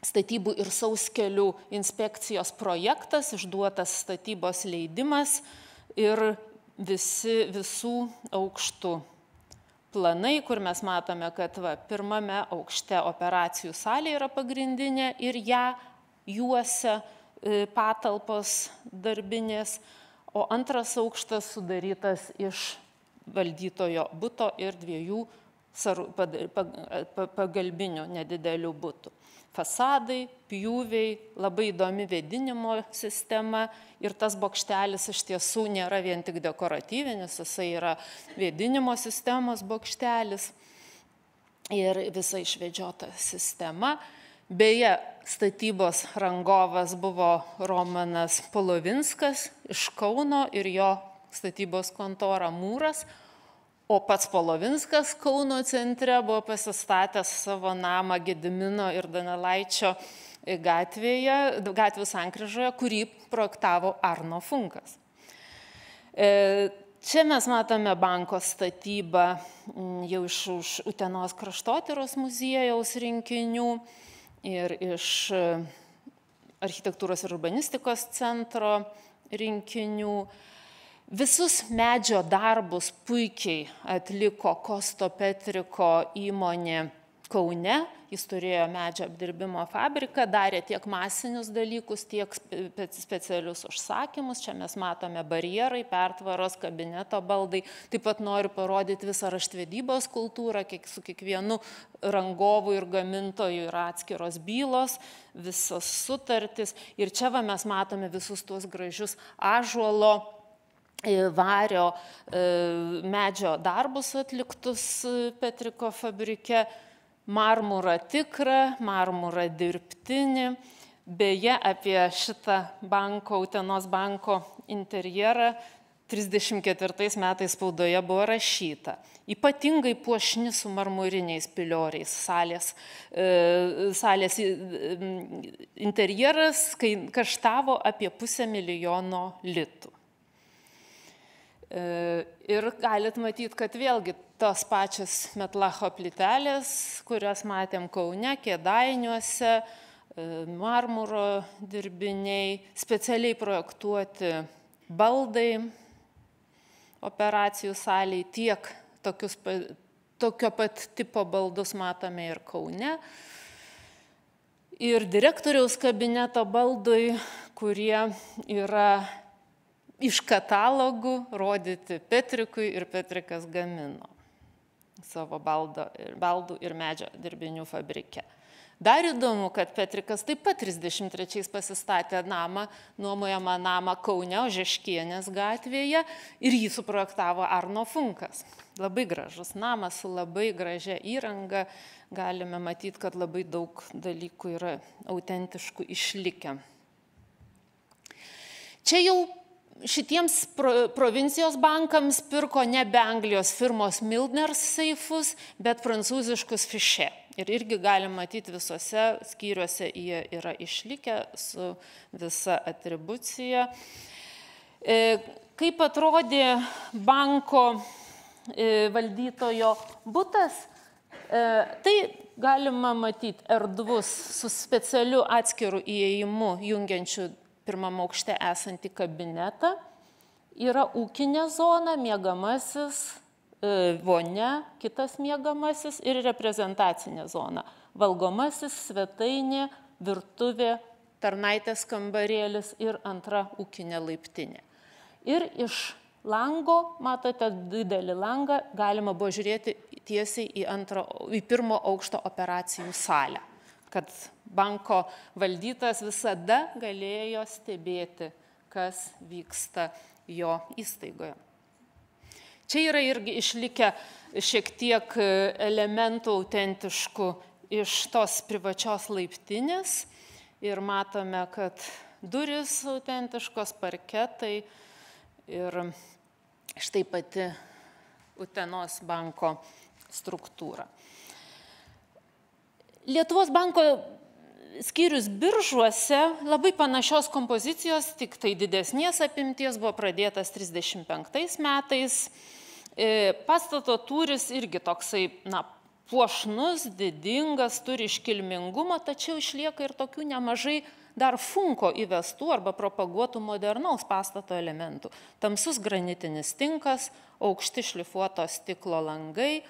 statybų ir sauskelių inspekcijos projektas, išduotas statybos leidimas ir visų aukštų planai, kur mes matome, kad pirmame aukšte operacijų salė yra pagrindinė ir ją juosia patalpos darbinės, o antras aukštas sudarytas iš valdytojo buto ir 2 pagalbinių nedidelių butų. Fasadai, pjūviai, labai įdomi vėdinimo sistema ir tas bokštelis iš tiesų nėra vien tik dekoratyvinis, jisai yra vėdinimo sistemos bokštelis ir visa išvedžiota sistema. Beje, statybos rangovas buvo Romanas Polovinskas iš Kauno ir jo statybos kontora Mūras, o pats Polovinskas Kauno centre buvo pasistatęs savo namą Gedimino ir Donelaičio gatvių sankryžoje, kurį projektavo Arno Funkas. Čia mes matome banko statybą jau iš Utenos kraštotyros muziejaus rinkinių ir iš architektūros ir urbanistikos centro rinkinių. Visus medžio darbus puikiai atliko Kosto Petriko įmonė Kaune. Jis turėjo medžio apdirbimo fabriką, darė tiek masinius dalykus, tiek specialius užsakymus. Čia mes matome barjerai, pertvaros, kabineto baldai. Taip pat noriu parodyti visą raštvedybos kultūrą, su kiekvienu rangovu ir gamintoju yra atskiros bylos, visos sutartys. Ir čia mes matome visus tuos gražius ąžuolo, vario medžio darbus atliktus Petriko fabrike, marmurą tikrą, marmurą dirbtinį. Beje, apie šitą Utenos banko interjerą 34 metais spaudoje buvo rašyta. Ypatingai puošni su marmuriniais pilioriais salės interjeras kaštavo apie 500 000 litų. Ir galit matyti, kad vėlgi tos pačios metlacho plytelės, kurias matėm Kaune, Kėdainiuose, marmuro dirbiniai, specialiai projektuoti baldai operacijų saliai, tiek tokio pat tipo baldus matome ir Kaune. Ir direktoriaus kabineto baldui, kurie yra iš katalogų rodyti Petrikui ir Petrikas gamino savo baldų ir medžio dirbinių fabrike. Dar įdomu, kad Petrikas taip pat 33 pasistatė namą, nuomojamą namą Kaune, Ožeškienės gatvėje ir jį suprojektavo Arno Funkas. Labai gražus namas su labai gražia įranga, galime matyti, kad labai daug dalykų yra autentiškų išlikę. Čia jau šitiems provincijos bankams pirko nebe Anglijos firmos Milner seifus, bet prancūziškus Fichet. Ir irgi galim matyti visose skyriuose jie yra išlikę su visa atribucija. Kaip atrodė banko valdytojo butas, tai galima matyti erdvus su specialiu atskiru įėjimu jungiančiu pirmam aukšte esantį kabinetą. Yra ūkinė zona, miegamasis, vonia, kitas miegamasis ir reprezentacinė zona. Valgomasis, svetainė, virtuvė, tarnaitės kambarėlis ir antra ūkinė laiptinė. Ir iš lango, matote didelį langą, galima buvo žiūrėti tiesiai į pirmo aukšto operacijų salę, kad banko valdytas visada galėjo stebėti, kas vyksta jo įstaigoje. Čia yra irgi išlikę šiek tiek elementų autentiškų iš tos privačios laiptinės ir matome, kad durys autentiškos, parketai ir štai pati Utenos banko struktūra. Lietuvos banko skyrius Biržuose labai panašios kompozicijos, tik tai didesnės apimties, buvo pradėtas 35 metais. Pastato tūris irgi toksai, puošnus, didingas, turi iškilmingumą, tačiau išlieka ir tokių nemažai dar Funko įvestų arba propaguotų modernaus pastato elementų. Tamsus granitinis tinkas, aukšti šlifuoto stiklo langai,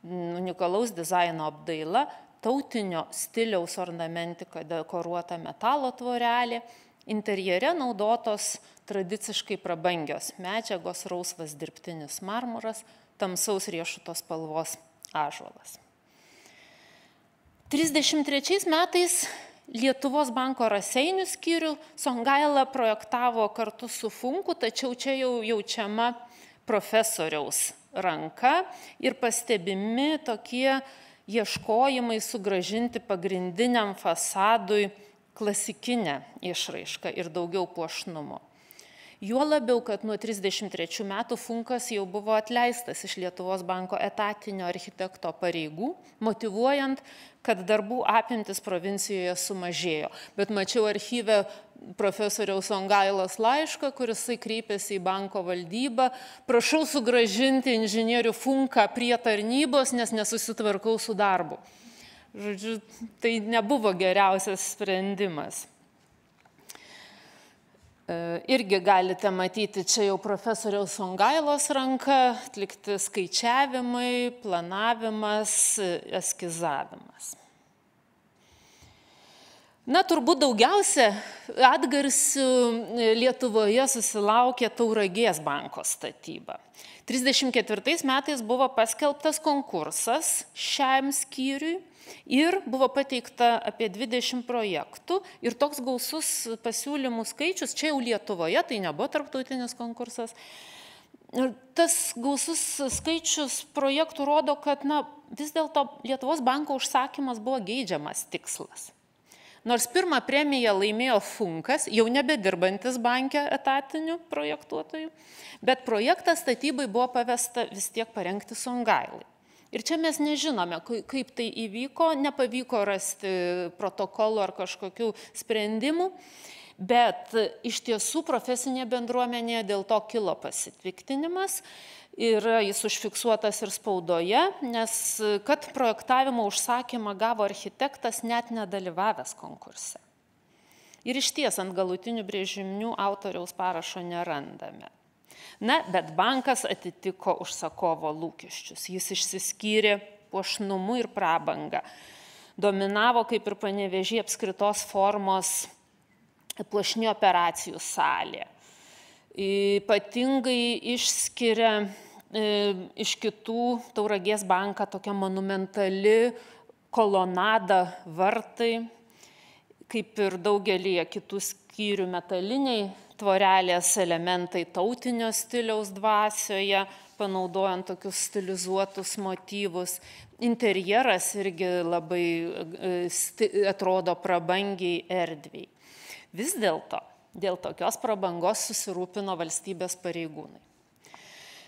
unikalaus dizaino apdaila, tautinio stiliaus ornamentika dekoruota metalo tvorelė, interjere naudotos tradiciškai prabangios medžiagos, rausvas dirbtinis marmuras, tamsaus riešuto spalvos ąžuolas. 33 metais Lietuvos banko Raseinių skyrių Songaila projektavo kartu su Funku, tačiau čia jau jaučiama profesoriaus ranka ir pastebimi tokie ieškojimai sugrąžinti pagrindiniam fasadui klasikinę išraišką ir daugiau puošnumo. Juo labiau, kad nuo 33 metų Funkas jau buvo atleistas iš Lietuvos banko etatinio architekto pareigų, motyvuojant, kad darbų apimtis provincijoje sumažėjo. Bet mačiau archyve profesoriaus Songailos laišką, kuris kreipėsi į banko valdybą, prašau sugrąžinti inžinierių Funką prie tarnybos, nes nesusitvarkau su darbu. Žodžiu, tai nebuvo geriausias sprendimas. Irgi galite matyti, čia jau profesoriaus Songailos ranka, atlikti skaičiavimai, planavimas, eskizavimas. Turbūt daugiausia atgarsių Lietuvoje susilaukė Tauragės banko statyba. 34 metais buvo paskelbtas konkursas šiam skyriui ir buvo pateikta apie 20 projektų ir toks gausus pasiūlymų skaičius, čia jau Lietuvoje, tai nebuvo tarptautinis konkursas. Tas gausus skaičius projektų rodo, kad vis dėlto Lietuvos banko užsakymas buvo geidžiamas tikslas. Nors pirmą premiją laimėjo Funkas, jau nebedirbantis banke etatinių projektuotojų, bet projektą statybai buvo pavesta vis tiek parengti Songailai. Ir čia mes nežinome, kaip tai įvyko, nepavyko rasti protokolų ar kažkokių sprendimų, Bet iš tiesų profesinė bendruomenė dėl to kilo pasitviktinimas ir jis užfiksuotas ir spaudoje, nes kad projektavimo užsakymą gavo architektas net nedalyvavęs konkurse. Ir iš ties ant galutinių brėžinių autoriaus parašo nerandame. Na, bet bankas atitiko užsakovo lūkesčius. Jis išsiskyrė puošnumu ir prabanga. Dominavo, kaip ir Panevėžyje, apskritos formos puošni operacijų salė. Ypatingai išskiria iš kitų Tauragės banką tokia monumentali kolonada vartai, kaip ir daugelį kitų skyrių metaliniai tvorelės elementai tautinio stiliaus dvasioje, panaudojant tokius stilizuotus motyvus. Interjeras irgi labai atrodo prabangiai erdviai. Vis dėlto, dėl tokios prabangos susirūpino valstybės pareigūnai.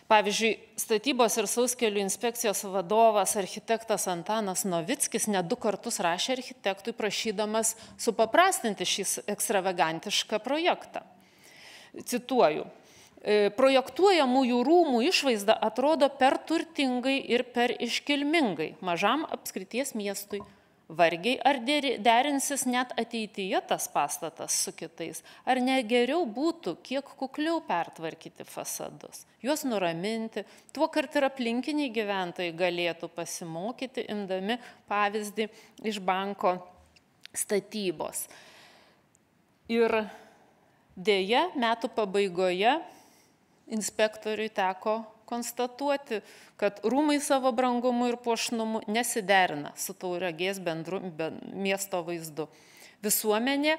Pavyzdžiui, statybos ir sauskelių inspekcijos vadovas architektas Antanas Novickis net 2 kartus rašė architektui prašydamas supaprastinti šį ekstravagantišką projektą. Cituoju, projektuojamųjų rūmų išvaizda atrodo per turtingai ir per iškilmingai mažam apskrities miestui. Vargiai ar derinsis net ateityje tas pastatas su kitais, ar ne geriau būtų kiek kukliau pertvarkyti fasadus, juos nuraminti, tuo kart ir aplinkiniai gyventojai galėtų pasimokyti, imdami pavyzdį iš banko statybos. Ir dėja, metų pabaigoje inspektoriui teko konstatuoti, kad rūmai savo brangumu ir puošnumu nesiderina su Tauragės miesto vaizdu. Visuomenė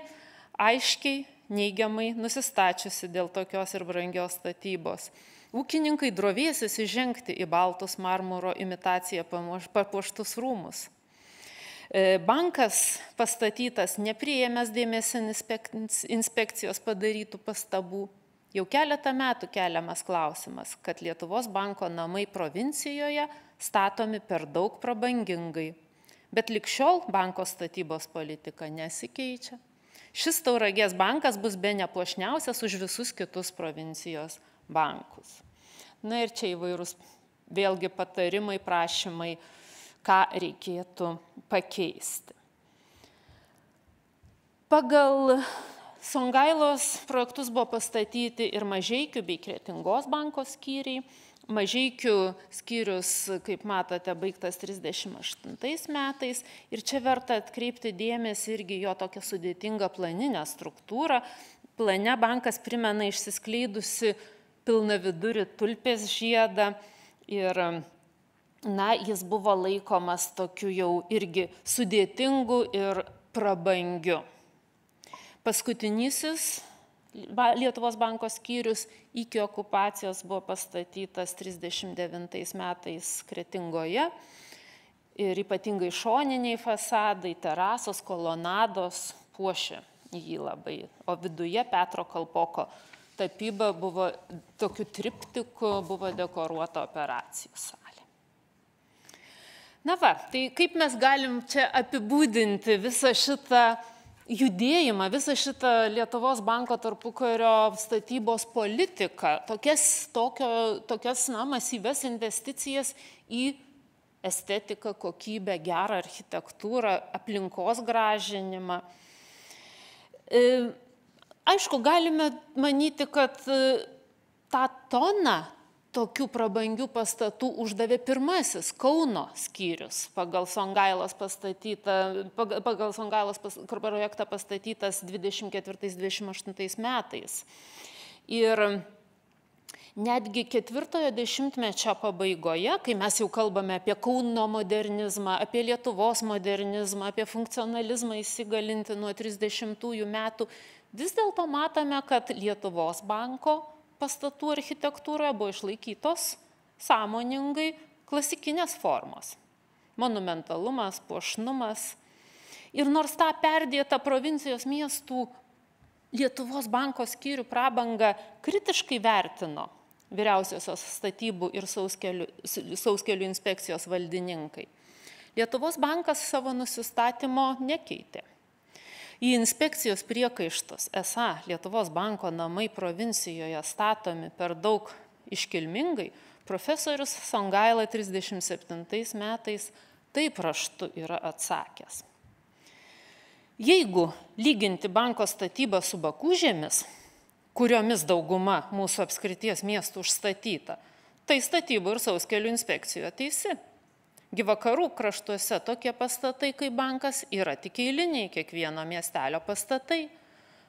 aiškiai neigiamai nusistačiusi dėl tokios ir brangios statybos. Ūkininkai drovėsis įžengti į baltus marmuro imitaciją papuoštus rūmus. Bankas pastatytas nepriėmęs dėmesio inspekcijos padarytų pastabų. Jau keletą metų keliamas klausimas, kad Lietuvos banko namai provincijoje statomi per daug prabangingai. Bet lig šiol banko statybos politika nesikeičia. Šis Tauragės bankas bus bene puošniausias už visus kitus provincijos bankus. Na ir čia įvairūs vėlgi patarimai, prašymai, ką reikėtų pakeisti. Pagal Songailos projektus buvo pastatyti ir Mažeikių bei Kretingos banko skyriai. Mažeikių skyrius, kaip matote, baigtas 38 metais. Ir čia verta atkreipti dėmesį irgi jo tokią sudėtingą planinę struktūrą. Plane bankas primena išsiskleidusi pilnavidurį tulpės žiedą ir jis buvo laikomas tokiu jau irgi sudėtingu ir prabangiu. Paskutinysis Lietuvos banko skyrius iki okupacijos buvo pastatytas 39 metais Kretingoje ir ypatingai šoniniai fasadai, terasos, kolonados puošė jį labai. O viduje Petro Kalpoko tapyba buvo tokiu triptiku, buvo dekoruota operacijų salė. Na va, tai kaip mes galim čia apibūdinti visą šitą judėjimą, visą šitą Lietuvos banko tarpukario statybos politiką, tokias masyves investicijas į estetiką, kokybę, gerą architektūrą, aplinkos gražinimą. Aišku, galime manyti, kad tą toną tokių prabangių pastatų uždavė pirmasis Kauno skyrius pagal Songailos projektą pastatytas 24-28 metais. Ir netgi 4-ojo dešimtmečio pabaigoje, kai mes jau kalbame apie Kauno modernizmą, apie Lietuvos modernizmą, apie funkcionalizmą įsigalinti nuo 30-ųjų metų, vis dėlto matome, kad Lietuvos banko pastatų architektūroje buvo išlaikytos sąmoningai klasikinės formos. Monumentalumas, puošnumas. Ir nors tą perdėtą provincijos miestų Lietuvos banko skyrių prabangą kritiškai vertino vyriausiosios statybų ir sauskelių inspekcijos valdininkai, Lietuvos bankas savo nusistatymo nekeitė. Į inspekcijos priekaištus, esą Lietuvos banko namai provincijoje statomi per daug iškilmingai, profesorius Songaila 37 metais taip raštu yra atsakęs. Jeigu lyginti banko statybą su Bakūžėmis, kuriomis dauguma mūsų apskrities miestų užstatyta, tai statybų ir Sauskelių inspekcijoje teisi. Gi vakarų kraštuose tokie pastatai kaip bankas yra tik eiliniai kiekvieno miestelio pastatai.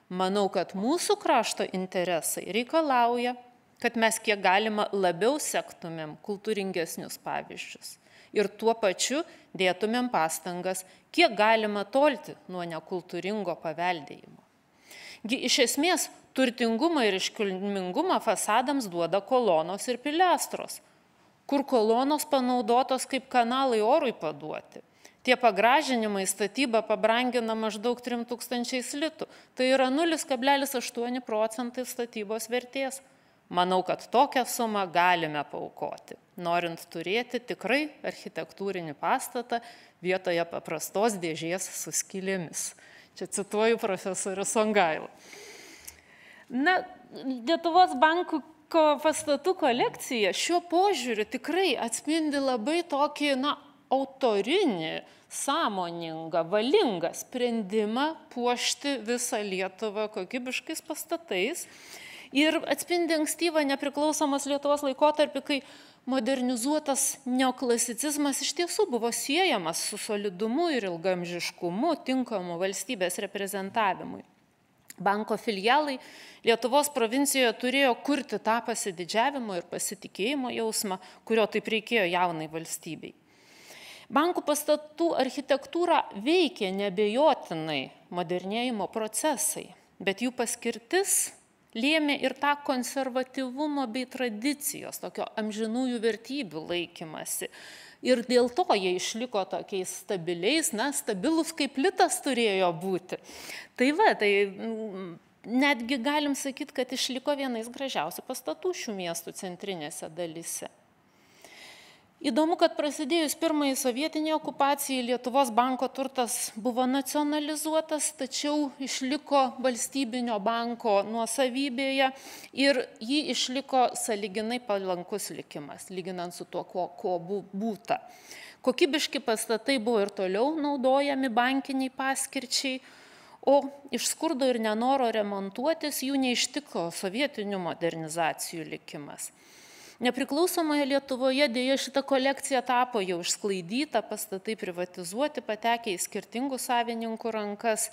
Manau, kad mūsų krašto interesai reikalauja, kad mes kiek galima labiau sektumėm kultūringesnius pavyzdžius ir tuo pačiu dėtumėm pastangas, kiek galima tolti nuo nekultūringo paveldėjimo. Gi iš esmės turtingumą ir iškilmingumą fasadams duoda kolonos ir pilastros, kur kolonos panaudotos kaip kanalai orui paduoti. Tie pagražinimai statybą pabrangina maždaug 3000 litų. Tai yra 0,8% statybos vertės. Manau, kad tokią sumą galime paaukoti, norint turėti tikrai architektūrinį pastatą vietoje paprastos dėžės su skylėmis. Čia cituoju profesorių Songailą. Na, Lietuvos bankų pastatų kolekcija šiuo požiūriu tikrai atspindi labai tokį, autorinį, sąmoningą, valingą sprendimą puošti visą Lietuvą kokybiškais pastatais ir atspindi ankstyvą nepriklausomos Lietuvos laikotarpį, kai modernizuotas neoklasicizmas iš tiesų buvo siejamas su solidumu ir ilgamžiškumu, tinkamu valstybės reprezentavimui. Banko filialai Lietuvos provincijoje turėjo kurti tą pasididžiavimo ir pasitikėjimo jausmą, kurio taip reikėjo jaunai valstybei. Bankų pastatų architektūrą veikė neabejotinai modernėjimo procesai, bet jų paskirtis lėmė ir tą konservatyvumo bei tradicijos, tokio amžinųjų vertybių laikymasi. Ir dėl to jie išliko tokiais stabiliais, stabilus kaip litas turėjo būti. Tai netgi galim sakyti, kad išliko vienais gražiausių pastatų šių miestų centrinėse dalyse. Įdomu, kad prasidėjus pirmai sovietiniai okupacijai Lietuvos banko turtas buvo nacionalizuotas, tačiau išliko valstybinio banko nuosavybėje ir jį išliko sąlyginai palankus likimas, lyginant su tuo, ko būta. Kokybiški pastatai buvo ir toliau naudojami bankiniai paskirčiai, o iš skurdo ir nenoro remontuotis jų neištiko sovietinių modernizacijų likimas. Nepriklausomoje Lietuvoje dėja šita kolekcija tapo jau išsklaidyta, pastatai privatizuoti, patekę į skirtingų savininkų rankas,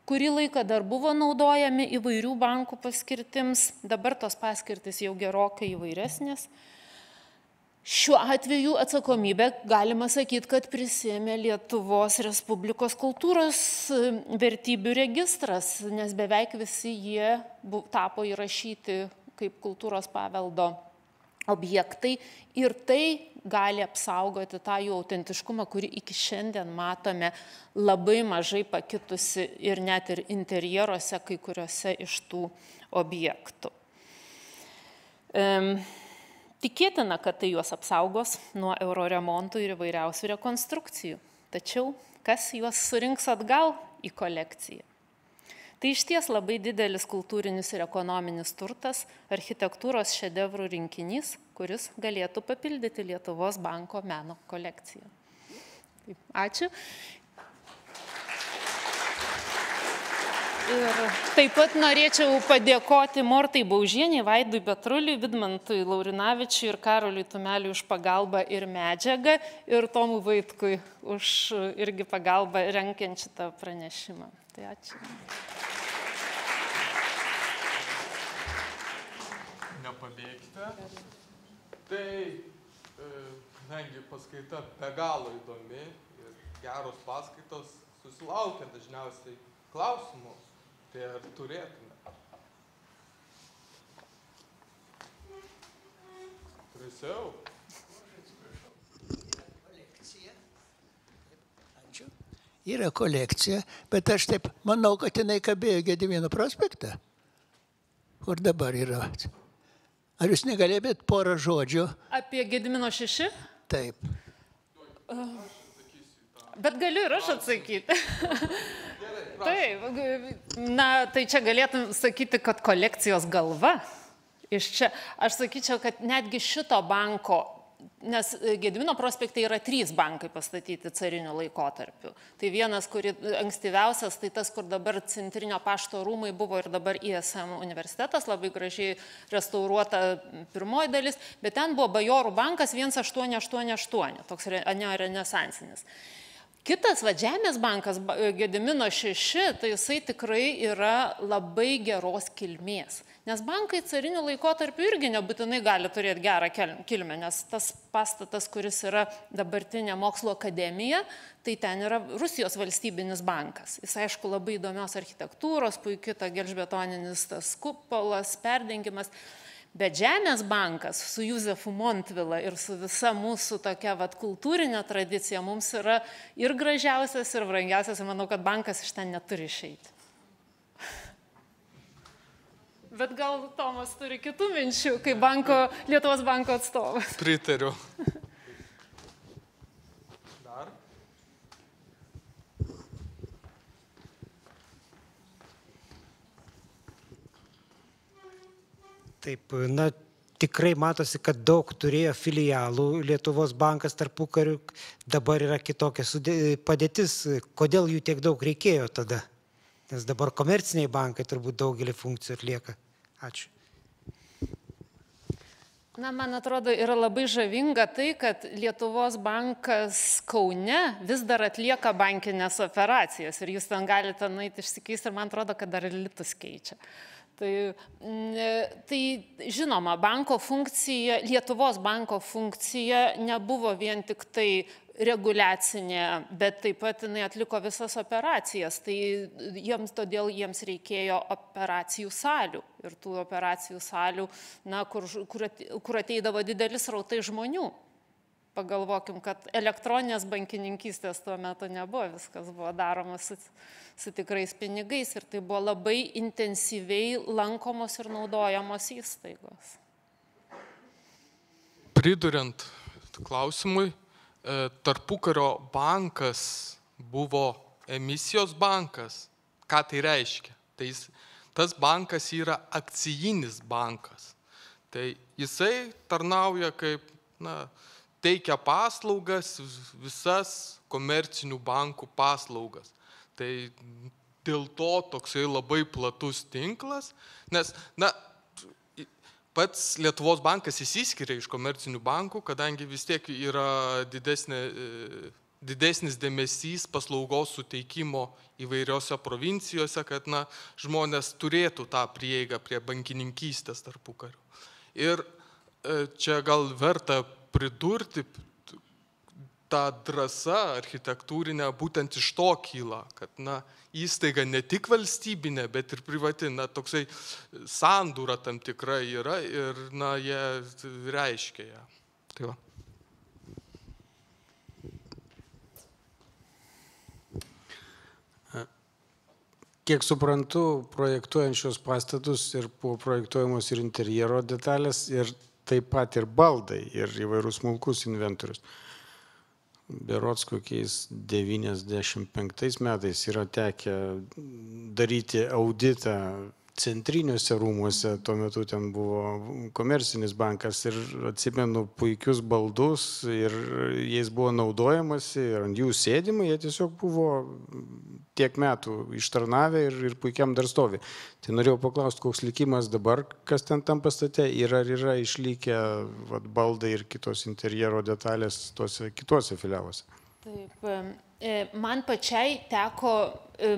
kurį laiką dar buvo naudojami įvairių bankų paskirtims, dabar tos paskirtis jau gerokai įvairesnės. Šiuo atveju atsakomybę galima sakyti, kad prisėmė Lietuvos Respublikos kultūros vertybių registras, nes beveik visi jie tapo įrašyti kaip kultūros paveldo objektai ir tai gali apsaugoti tą jų autentiškumą, kurį iki šiandien matome labai mažai pakitusi ir net ir interjeruose kai kuriuose iš tų objektų. Tikėtina, kad tai juos apsaugos nuo euroremontų ir įvairiausių rekonstrukcijų. Tačiau kas juos surinks atgal į kolekciją? Tai išties labai didelis kultūrinis ir ekonominis turtas, architektūros šedevrų rinkinys, kuris galėtų papildyti Lietuvos banko meno kolekciją. Ačiū. Ir taip pat norėčiau padėkoti Mortai Baužienei, Vaidui Petruliui, Vidmantui Laurinavičiui ir Karoliui Tumeliui už pagalbą ir medžiagą ir Tomui Vaitkui už irgi pagalbą renkiant šitą pranešimą. Tai ačiū. Nepabėgite. Tai, kadangi paskaita be galo įdomi ir geros paskaitos susilaukia dažniausiai klausimų, tai ar turėtume? Prisiau. Ačiū. Yra kolekcija, bet aš taip manau, kad jinai kabėjo Gedimino prospektą, kur dabar yra. Ar jūs negalėtumėt porą žodžių? Apie Gedimino 6? Taip. Bet galiu ir aš atsakyti. Gerai. Taip, na, tai čia galėtum sakyti, kad kolekcijos galva. Iš čia, aš sakyčiau, kad netgi šito banko, nes Gedimino prospekte yra 3 bankai pastatyti cariniu laikotarpiu. Tai vienas, kuri ankstyviausias, tai tas, kur dabar Centrinio pašto rūmai buvo ir dabar ISM universitetas, labai gražiai restauruota pirmoji dalis, bet ten buvo Bajorų bankas 1888, toks nerenesansinis. Kitas, Žemės bankas Gedimino 6, tai jisai tikrai yra labai geros kilmės. Nes bankai cariniu laikotarpiu irgi nebūtinai gali turėti gerą kilmę, nes tas pastatas, kuris yra dabartinė mokslo akademija, tai ten yra Rusijos valstybinis bankas. Jis, aišku, labai įdomios architektūros, puikiai ta gelžbetoninis tas kupolas, perdengimas. Bet Žemės bankas su Juzefu Montvila ir su visa mūsų tokia kultūrinė tradicija mums yra ir gražiausias, ir brangiausias, ir manau, kad bankas iš ten neturi išeiti. Bet gal Tomas turi kitų minčių, kaip Lietuvos banko atstovas. Pritariu. Dar? Taip, na, tikrai matosi, kad daug turėjo filialų Lietuvos bankas tarpukariu, dabar yra kitokia padėtis. Kodėl jų tiek daug reikėjo tada? Nes dabar komerciniai bankai turbūt daugelį funkcijų atlieka. Ačiū. Na, man atrodo, yra labai žavinga tai, kad Lietuvos bankas Kaune vis dar atlieka bankinės operacijas ir jūs ten galite nueiti išsikeisti ir man atrodo, kad dar ir litus keičia. Tai žinoma, banko funkcija, Lietuvos banko funkcija nebuvo vien tik tai reguliacinė, bet taip pat jinai atliko visas operacijas. Tai todėl jiems reikėjo operacijų salių. Ir tų operacijų salių, na, kur ateidavo didelis rautai žmonių. Pagalvokim, kad elektroninės bankininkystės tuo metu nebuvo, viskas buvo daroma su tikrais pinigais ir tai buvo labai intensyviai lankomos ir naudojamos įstaigos. Priduriant klausimui, tarpukario bankas buvo emisijos bankas. Ką tai reiškia? Tas bankas yra akcijinis bankas. Tai jisai tarnauja kaip, teikia paslaugas, visas komercinių bankų paslaugas. Tai dėl to toksai labai platus tinklas, nes, pats Lietuvos bankas išsiskiria iš komercinių bankų, kadangi vis tiek yra didesnis dėmesys paslaugos suteikimo įvairiose provincijose, kad žmonės turėtų tą prieigą prie bankininkystės tarpukariu. Ir čia gal verta pridurti, ta drąsa architektūrinė būtent iš to kyla, kad įstaiga ne tik valstybinė, bet ir privati, toksai sandūra tam tikra yra ir jie reiškia ją. Tai va. Kiek suprantu, projektuojančios pastatus ir projektuojamos ir interjero detalės ir taip pat ir baldai ir įvairūs smulkus inventorius. Berods kokiais 95 metais yra tekę daryti auditą centriniuose rūmuose, tuo metu ten buvo komercinis bankas ir atsimenu puikius baldus ir jais buvo naudojamasi ir ant jų sėdimai, jie tiesiog buvo tiek metų ištarnavę ir puikiam dar stovi. Tai norėjau paklausti, koks likimas dabar, kas ten tam pastate ir ar yra išlikę baldai ir kitos interjero detalės tuose kituose filialuose. Taip, man pačiai teko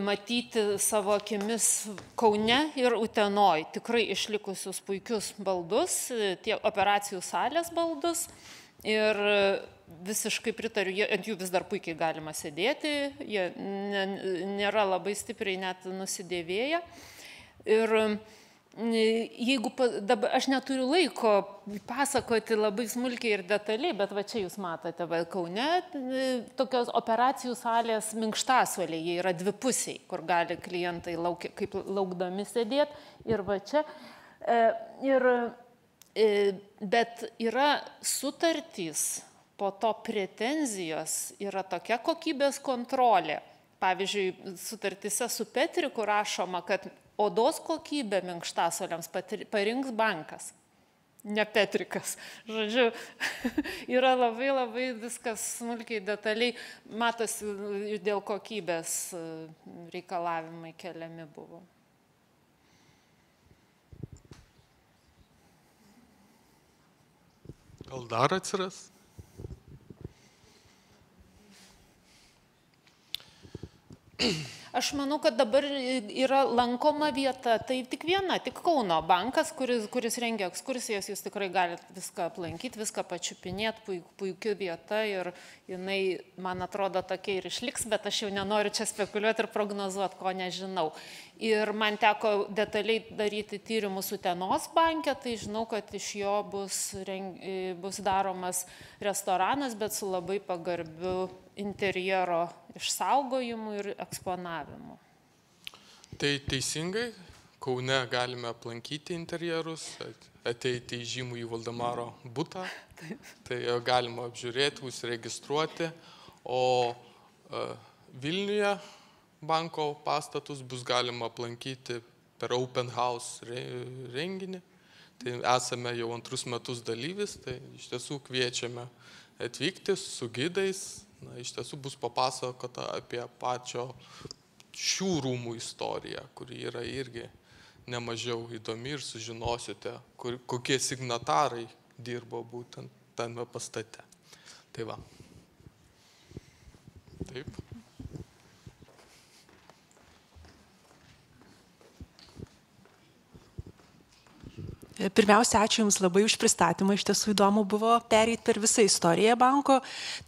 matyti savo akimis Kaune ir Utenoj tikrai išlikusius puikius baldus, tie operacijų salės baldus ir visiškai pritariu, ant jų vis dar puikiai galima sėdėti, jie nėra labai stipriai net nusidėvėję. Ir jeigu dabar aš neturiu laiko pasakoti labai smulkiai ir detaliai, bet va čia jūs matote, Kaune tokios operacijų salės minkštasuoliai, jie yra dvipusiai, kur gali klientai kaip laukdami sėdėti ir va čia. Bet yra sutartys, po to pretenzijos, yra tokia kokybės kontrolė, pavyzdžiui, sutartise su Petriku rašoma, kad odos kokybę minkštasoliams parinks bankas, ne Petrikas. Žodžiu, yra labai viskas smulkiai detaliai, matosi, dėl kokybės reikalavimai keliami buvo. Gal dar atsiras? Aš manau, kad dabar yra lankoma vieta, tai tik viena, tik Kauno bankas, kuris rengia ekskursijas, jūs tikrai galite viską aplankyti, viską pačiupinėti, puikia vieta ir jinai, man atrodo, tokia ir išliks, bet aš jau nenoriu čia spekuliuoti ir prognozuoti, ko nežinau. Ir man teko detaliai daryti tyrimus Utenos banke, tai žinau, kad iš jo bus daromas restoranas, bet su labai pagarbiu interjero išsaugojimu ir eksponavimu. Tai teisingai, Kaune galime aplankyti interjerus, ateiti į žymų į Valdemaro butą, tai galima apžiūrėti, užsiregistruoti, o Vilniuje banko pastatus bus galima aplankyti per Open House renginį. Tai esame jau 2 metus dalyvis, tai iš tiesų kviečiame atvykti su gidais. Na, iš tiesų bus papasakota apie pačio šių rūmų istoriją, kuri yra irgi nemažiau įdomi ir sužinosite, kokie signatarai dirbo būtent tame pastate. Tai va. Taip. Pirmiausia, ačiū Jums labai už pristatymą, iš tiesų įdomu buvo pereiti per visą istoriją banko.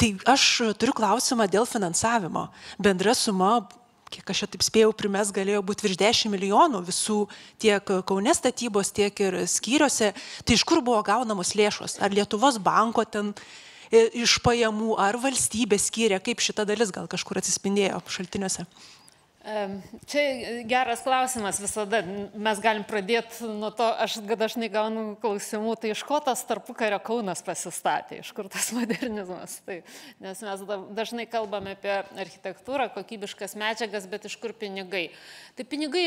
Tai aš turiu klausimą dėl finansavimo. Bendra suma, kiek aš čia taip spėjau, primes galėjo būti virš 10 milijonų visų tiek Kaune statybos, tiek ir skyriuose. Tai iš kur buvo gaunamos lėšos? Ar Lietuvos banko ten iš pajamų, ar valstybė skyrė, kaip šita dalis gal kažkur atsispindėjo šaltiniuose? Čia geras klausimas visada. Mes galim pradėti nuo to, aš dažnai gaunu klausimų, tai iš ko tas tarpukario Kaunas pasistatė, iš kur tas modernizmas. Tai, nes mes dažnai kalbame apie architektūrą, kokybiškas medžiagas, bet iš kur pinigai. Tai pinigai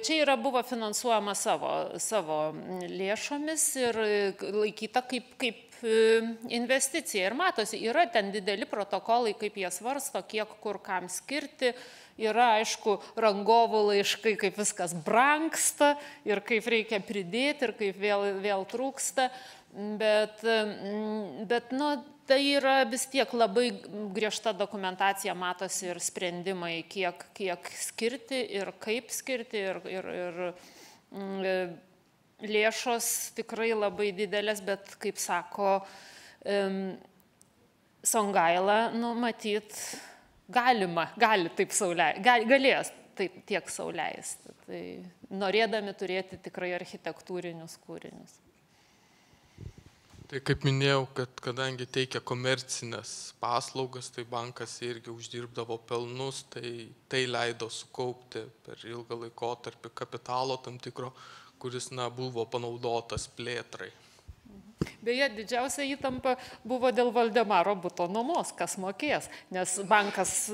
čia buvo finansuojama savo lėšomis ir laikyta kaip investicija. Ir matosi, yra ten dideli protokolai, kaip jie svarsto, kiek kur kam skirti. Yra, aišku, rangovų laiškai, kaip viskas brangsta ir kaip reikia pridėti ir kaip vėl trūksta. Bet tai yra vis tiek labai griežta dokumentacija, matosi ir sprendimai, kiek skirti ir kaip skirti. Ir lėšos tikrai labai didelės, bet, kaip sako Songaila, matyt, gali taip galės taip tiek sau leisti. Tai norėdami turėti tikrai architektūrinius kūrinius. Tai kaip minėjau, kad kadangi teikia komercinės paslaugas, tai bankas irgi uždirbdavo pelnus, tai leido sukaupti per ilgą laikotarpį kapitalo tam tikro, kuris buvo panaudotas plėtrai. Beje, didžiausia įtampa buvo dėl Valdemaro buto nuomos, kas mokės, nes bankas,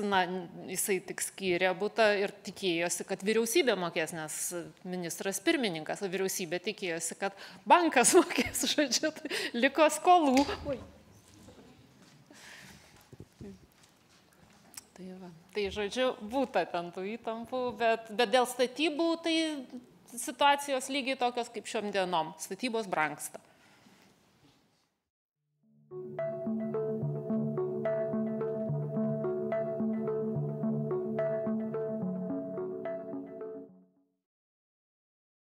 jisai tik skyrė butą ir tikėjosi, kad vyriausybė mokės, nes ministras pirmininkas, o vyriausybė tikėjosi, kad bankas mokės, žodžiu, liko skolų. Tai žodžiu, būta ten tų įtampų, bet dėl statybų tai situacijos lygiai tokios kaip šiom dienom, statybos brangsta.